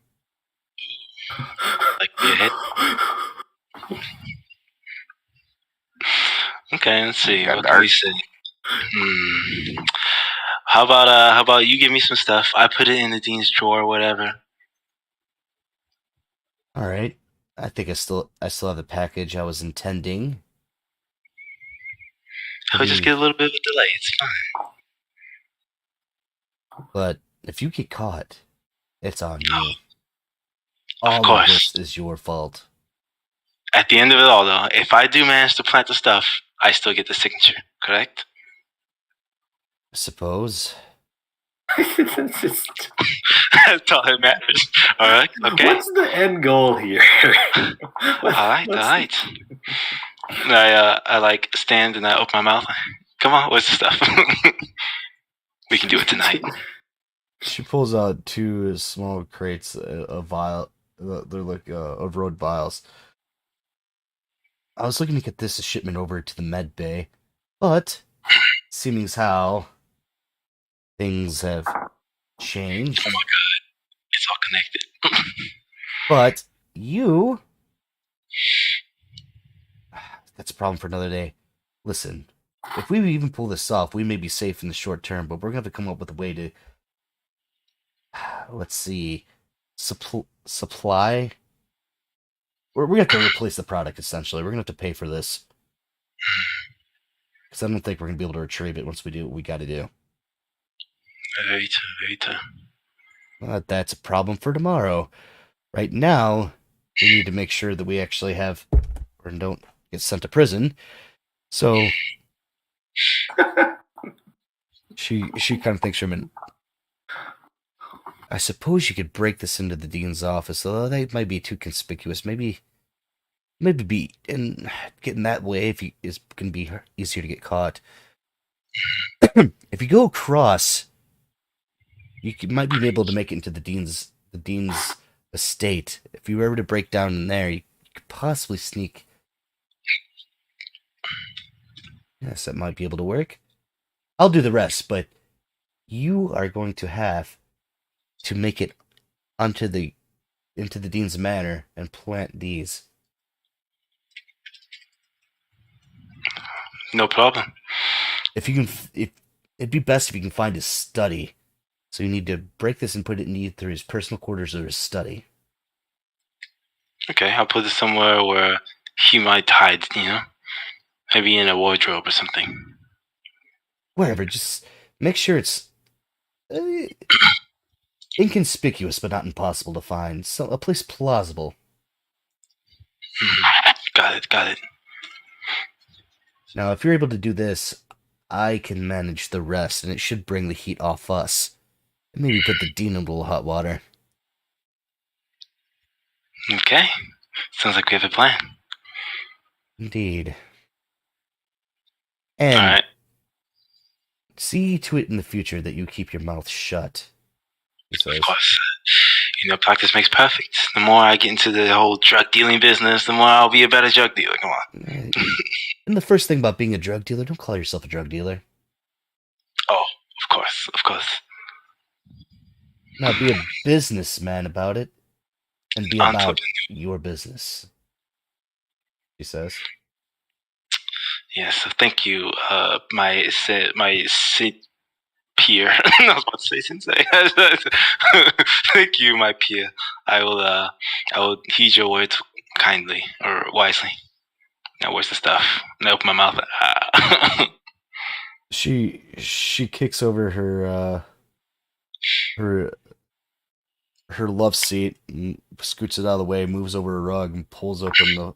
Like it. Okay, let's see. What can we say? How about you give me some stuff? I put it in the dean's drawer or whatever. All right. I think I still have the package I was intending. I'll just get a little bit of a delay. It's fine. But if you get caught, it's on you. Of course. All of this is your fault. At the end of it all, though, if I do manage to plant the stuff, I still get the signature, correct? I suppose. That's all that matters. All right, okay. What's the end goal here? All right. I like stand and I open my mouth. Come on, what's the stuff? We can do it tonight. She pulls out 2 small crates of vial. They're like of road vials. I was looking to get this shipment over to the med bay, but seeming as how things have changed. Oh my god, it's all connected. But you... That's a problem for another day. Listen, if we even pull this off, we may be safe in the short term, but we're going to have to come up with a way to... Let's see... Supply... We're going to have to replace the product, essentially. We're going to have to pay for this. Because I don't think we're going to be able to retrieve it once we do what we got to do. Right. That's a problem for tomorrow. Right now, we need to make sure that we actually have... or don't get sent to prison. So... She kind of thinks for a minute. I suppose you could break this into the dean's office, although that might be too conspicuous. Maybe be in getting that way if is can be easier to get caught. If you go across, you might be able to make it into the dean's estate. If you were able to break down in there, you could possibly sneak. Yes, that might be able to work. I'll do the rest, but you are going to have to make it into the dean's manor and plant these. No problem. If you can, it'd be best if you can find his study. So you need to break this and put it in either his personal quarters or his study. Okay, I'll put it somewhere where he might hide, maybe in a wardrobe or something. Wherever, just make sure it's inconspicuous but not impossible to find. So a place plausible. Got it. Now, if you're able to do this, I can manage the rest, and it should bring the heat off us. And maybe put the Dean in a little hot water. Okay. Sounds like we have a plan. Indeed. And All right. see to it in the future that you keep your mouth shut. He says. Of course. Practice makes perfect. The more I get into the whole drug dealing business, the more I'll be a better drug dealer. Come on. And the first thing about being a drug dealer, don't call yourself a drug dealer. Oh, of course. Now be a businessman about it, and be about your business. He says. Yes, thank you, my peer. I was about to say sensei. Thank you, my peer. I will heed your words kindly or wisely. Now, where's the stuff? And I open my mouth. She kicks over her love seat and scoots it out of the way, moves over a rug and pulls open the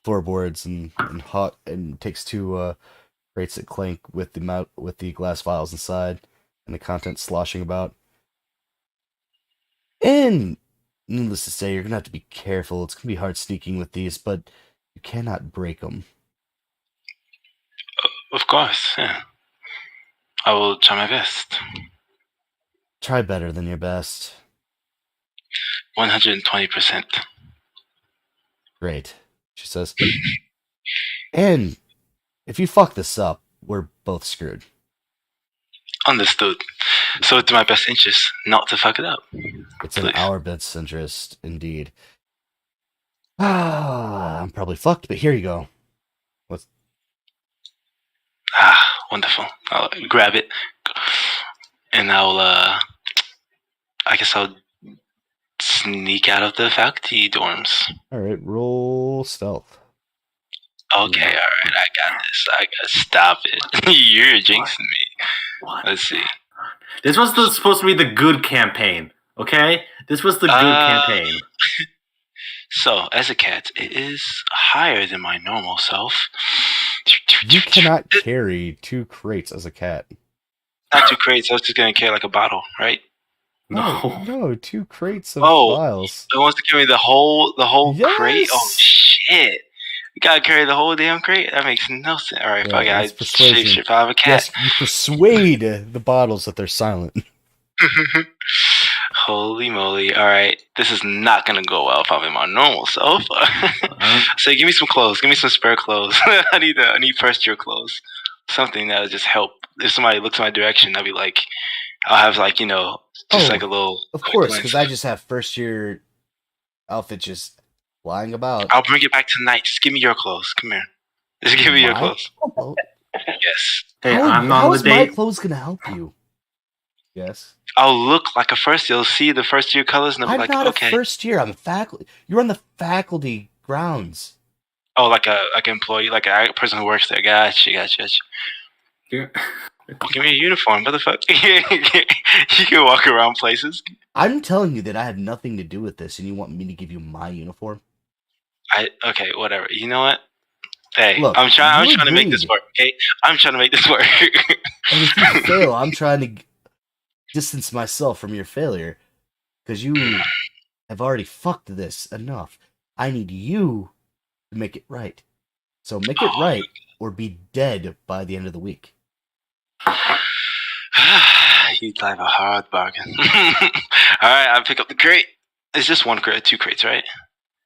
floorboards and takes two crates that clank with the glass vials inside and the contents sloshing about. And needless to say, you're gonna have to be careful. It's gonna be hard sneaking with these, but you cannot break them. Of course, yeah. I will try my best. Try better than your best. 120%. Great, she says. And if you fuck this up, we're both screwed. Understood. So it's my best interest not to fuck it up. It's in our best interest, indeed. I'm probably fucked, but here you go. Wonderful. I'll grab it, and I guess I'll sneak out of the faculty dorms. All right, roll stealth. Okay, all right, I got this. I gotta stop it. You're jinxing me. What? Let's see. This was supposed to be the good campaign, okay? This was the good campaign. So, as a cat, it is higher than my normal self. You cannot carry 2 crates as a cat. Not 2 crates. I was just gonna carry like a bottle, right? No, 2 crates of vials. It wants to carry the whole Yes! crate. Oh shit! You gotta carry the whole damn crate. That makes no sense. All right, fuck it. I shape shift out of a cat. Yes, you persuade the bottles that they're silent. Holy moly! All right, this is not gonna go well if I'm in my normal self. So give me some clothes. Give me some spare clothes. I need first year clothes. Something that'll just help. If somebody looks in my direction, I'll be like, I'll have like like a little. Of course, because I just have first year outfit just flying about. I'll bring it back tonight. Just give me your clothes. Come here. Just give me your clothes. Oh. Yes. Hey, how is my clothes gonna help you? Yes. I'll look like a first year. You'll see the first year colors, and I'll be like, not okay. a first year. I'm a faculty. You're on the faculty grounds. Oh, like an employee, like a person who works there. Gotcha. Yeah. Give me a uniform, motherfucker. You can walk around places. I'm telling you that I have nothing to do with this, and you want me to give you my uniform? Okay, whatever. You know what? Hey, Look, I'm trying to make this work. Okay, I'm trying to make this work. And if you fail, I'm trying to distance myself from your failure, because you have already fucked this enough. I need you to make it right. So make it right, or be dead by the end of the week. You drive a hard bargain. All right, I'll pick up the crate. It's just 1 crate, 2 crates, right?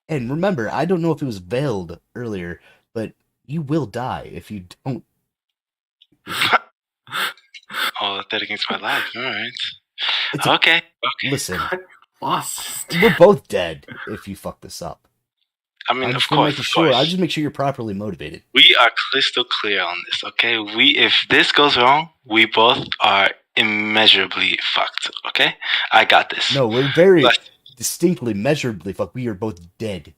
And remember, I don't know if it was veiled earlier, but you will die if you don't. Oh, that against my life. All right. Okay. Listen, Lost. we're both dead if you fuck this up. I mean, I'm of just course. I'll just make sure you're properly motivated. We are crystal clear on this, okay? If this goes wrong, we both are immeasurably fucked, okay? I got this. No, we're very distinctly, measurably fucked. We are both dead.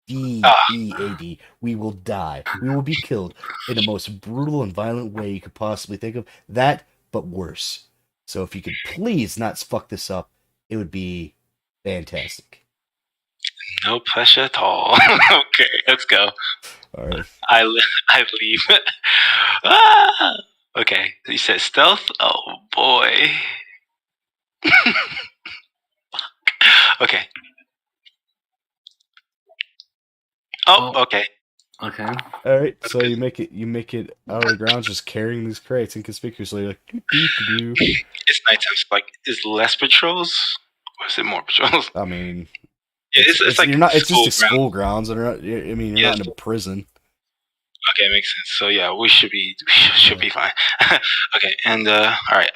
D-E-A-D. We will die. We will be killed in the most brutal and violent way you could possibly think of. That, but worse. So if you could please not fuck this up, it would be fantastic. No pressure at all. Okay, let's go. All right. I leave. Ah! Okay, you said stealth? Oh boy. Okay. Oh, okay. Okay. All right. So you make it out of the ground, just carrying these crates inconspicuously, like doo, doo, doo, doo. It's nighttime, so like, is less patrols? Or is it more patrols? I mean, Yeah, it's like you're not. It's school just a school grounds, and I mean, you're Yeah, not in a prison. Okay, makes sense. So yeah, we should be fine. Okay, and all right,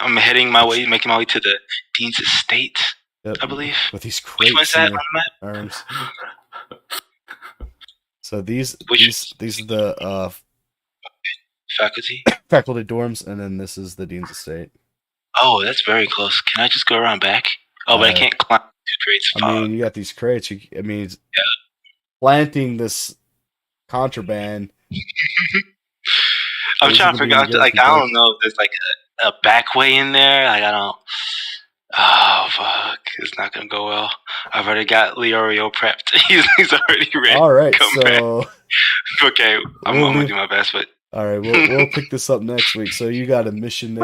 I'm heading my way, making my way to the dean's estate, Yep. I believe. With these Which one's crates that in on your the map? arms. So these Which- these are the Faculty. faculty dorms, and then this is the dean's estate. Oh, that's very close. Can I just go around back? Oh, but I can't climb 2 crates. I mean, you got these crates. I mean, planting this contraband. I'm Is trying it to gonna be figure out. good Like, if you I go- don't know if there's like a back way in there. Like, I don't. Oh fuck! It's not gonna go well. I've already got Leorio prepped. He's already ready. All right, Come so Okay, I'm We'll gonna leave- do my best, but all right, we'll pick this up next week. So you got a mission.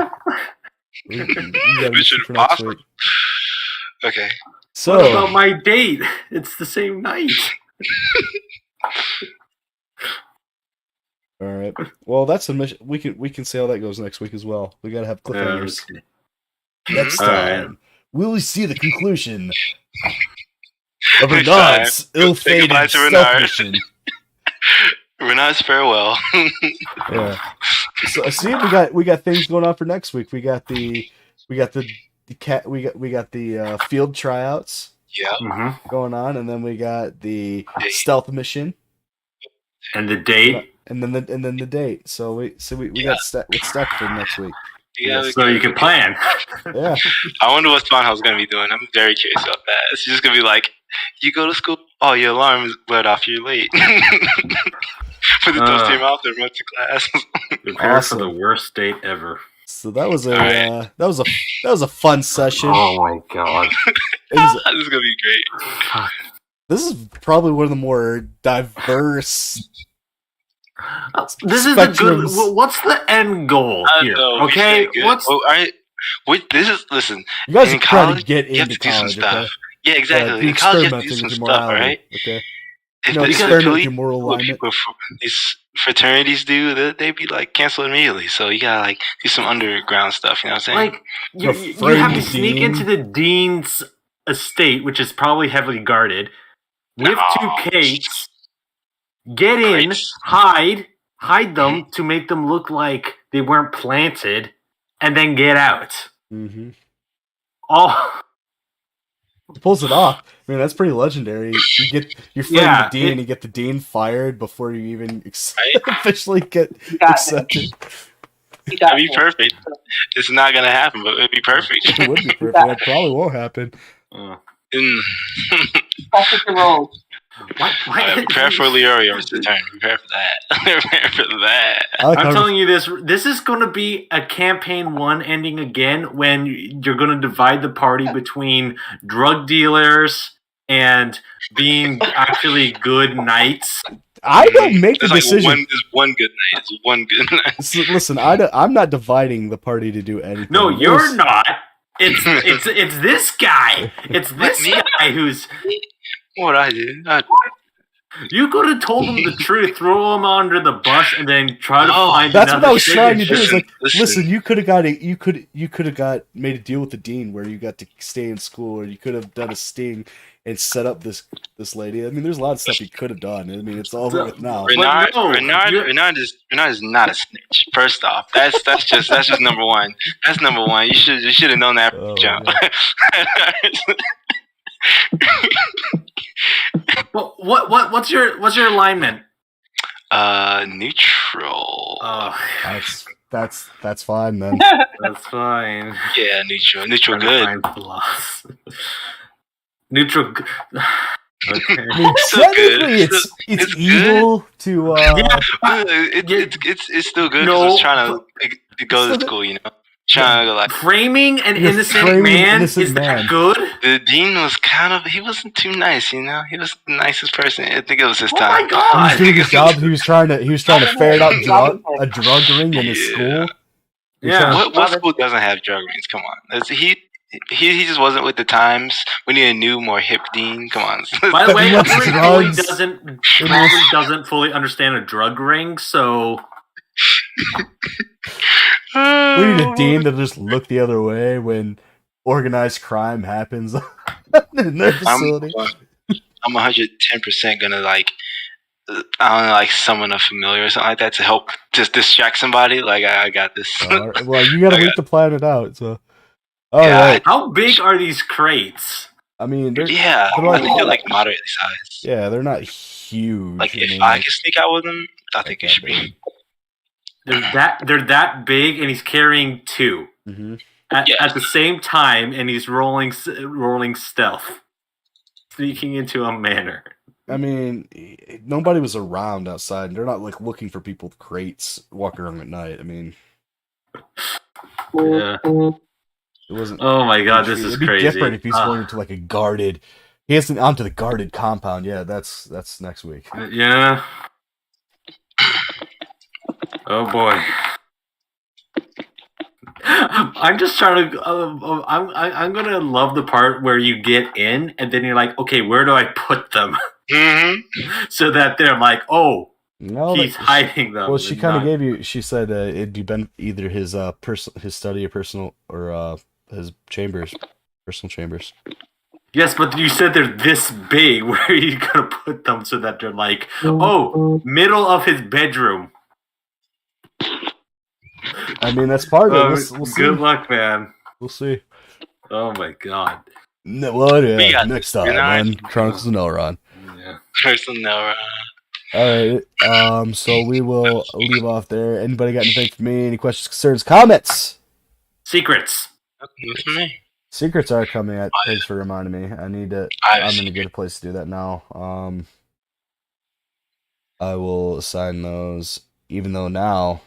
You got a mission for next Impossible. week. okay. So What about my date? It's the same night. all right. Well, that's a mission. We can see how that goes next week as well. We gotta have cliffhangers. Okay. Next All right. time, will we see the conclusion of Next Renard's time, say goodbye ill-fated to Renard. stealth mission? Renard's farewell. Yeah. So see, we got things going on for next week. We got the field tryouts Yeah. Mm-hmm. going on, and then we got the Date. stealth mission, And the date, and then the date. So we got what's stacked for next week. Yeah. so you can plan. Yeah. I wonder what Spawnhouse is gonna be doing. I'm very curious about that. It's just gonna be like, you go to school. Oh, your alarm is let off. You're late. Put the toast in your mouth and run to class. Prepare Awesome. for the worst date ever. So that was a Alright. that was a fun session. Oh my god. It was- This is gonna be great. this is probably one of the more diverse. This is a good. Spectrums. What's the end goal I here? know, we Okay, said good. what's Oh, all right. This is listen. You guys In are trying to college, get You have into to do some college, stuff. okay? Yeah, exactly. You're In college, you have to experimenting do some with your stuff. All morality, right. okay? If No, the experiment with really your moral what alignment. people these fraternities do, they be like canceled immediately. So you gotta like do some underground stuff. You know what I'm saying? like You're you afraid have to of the sneak dean? into the dean's estate, which is probably heavily guarded, with No. 2 Kates, get in, Great. hide them to make them look like they weren't planted, and then get out. Mm-hmm. All He pulls it off. I mean, that's pretty legendary. You're fighting Yeah, the dean, it- and you get the dean fired before you even Right. officially get You got accepted. You got It'd be it. perfect. It's not gonna happen, but it'd be perfect. It would be perfect. That probably won't happen. Mm. Practice your roles. Prepare for Leorio's return. Prepare for that. Prepare for that. I like I'm how- telling you this. This is going to be a campaign 1 ending again when you're going to divide the party between drug dealers and being actually good knights. I don't make the There's like decision. there's one good night. It's one good night. So, listen, I'm not dividing the party to do anything. No, you're There's- not. It's this guy. It's this Me? guy who's. What I do? You could have told him the truth, throw him under the bus, and then try to No, find. That's what another I was trying to do. Is signature. like, Listen. listen, you could have got made a deal with the dean where you got to stay in school, or you could have done a sting and set up this lady. I mean, there's a lot of stuff you could have done. I mean, it's over with now. But no, Renard is not a snitch. First off, that's just number one. That's number one. You should have known that from Oh, the jump. Well, what's your alignment? Neutral. Oh, That's fine then. that's fine. Yeah, neutral. Neutral Trying to good. find flaws. Neutral. Okay. I mean, Still good. technically, it's It's evil to. Yeah, It's still good No, because it's trying to go still to school, you know. Trying to like framing an You're innocent framing an man innocent is man. that good? the dean was he wasn't too nice, you know. He was the nicest person. I think it was his Oh time. my He was god! doing his job. He was trying to ferret out a drug ring in his Yeah. school. Yeah. What school doesn't have drug rings? Come on. He just wasn't with the times. We need a new, more hip dean. Come on. By the way, What's everyone drugs? doesn't fully understand a drug ring, so We need a dean to just look the other way when organized crime happens in their facility. I'm 110% gonna like, I don't know, like summon a familiar or something like that to help just distract somebody. Like I got this. All right. Well, you gotta wait to plan it out. So, all Yeah, right. how big are these crates? I mean, they're I think they're like moderately sized. yeah, they're not huge. Like if I can sneak out with them, I think it should be. They're that big, and he's carrying two Mm-hmm. at the same time, and he's rolling stealth, sneaking into a manor. I mean, nobody was around outside, and they're not like looking for people with crates walking around at night. I mean, Yeah. it wasn't. Oh my god, this is It'd be crazy. different if he's going into like a guarded. He hasn't onto the guarded compound. Yeah, that's next week. Yeah. Oh boy. I'm just trying to. I'm gonna love the part where you get in and then you're like, okay, where do I put them? Mm-hmm. So that they're like, oh, No, he's hiding them. well, she kind of gave you. She said it'd be either his his study or personal or his personal chambers. Yes, but you said they're this big. Where are you gonna put them so that they're like, oh, middle of his bedroom? I mean, that's part of it. We'll see. Good luck, man. We'll see. Oh my god. No, well, yeah, got next time on Chronicles of Nelron. Yeah. Personnel. All right. So we will leave off there. Anybody got anything for me? Any questions, concerns, comments? Secrets. Nothing for me. Secrets are coming. Thanks for reminding me. I need to. I'm in a good place to do that now. I will assign those, even though now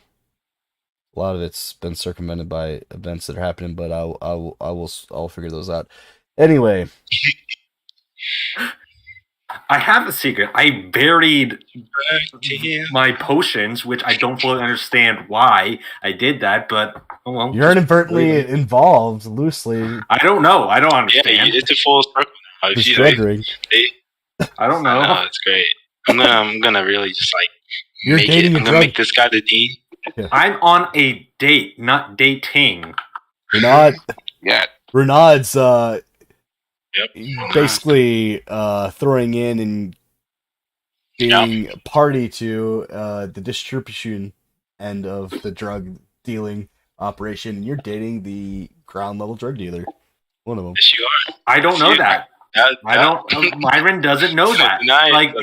a lot of it's been circumvented by events that are happening. But I'll figure those out. Anyway. I have a secret. I buried my potions, which I don't fully understand why I did that, but well, you're inadvertently involved loosely. I don't know. I don't understand. Yeah, it's a full circle now. Just wondering. I don't know. No, it's great. I'm gonna really just like you're make dating it. I'm gonna make this guy the dean. Yeah. I'm on a date, not dating. Renaud's Yep. basically throwing in and being party to the distribution end of the drug dealing operation. You're dating the ground level drug dealer. One of them. Yes, you are. I don't know that. I don't. Myron doesn't know that. Like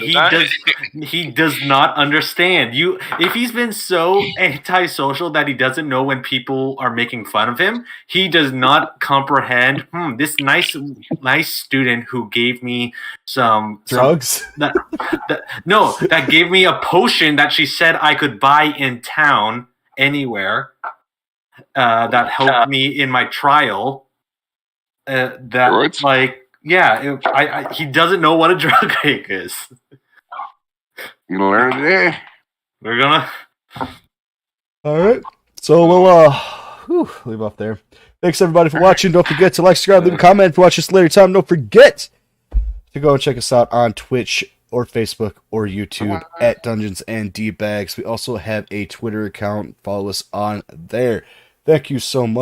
he does not understand. If he's been so antisocial that he doesn't know when people are making fun of him, he does not comprehend. This nice student who gave me some drugs. That gave me a potion that she said I could buy in town anywhere. That helped me in my trial. Yeah, he doesn't know what a drug cake is. You learn today. We're gonna. All right, so we'll leave off there. Thanks everybody for watching. Don't forget to like, subscribe, leave a comment. If you watch this later time, don't forget to go and check us out on Twitch or Facebook or YouTube at Dungeons and D-Bags. We also have a Twitter account. Follow us on there. Thank you so much.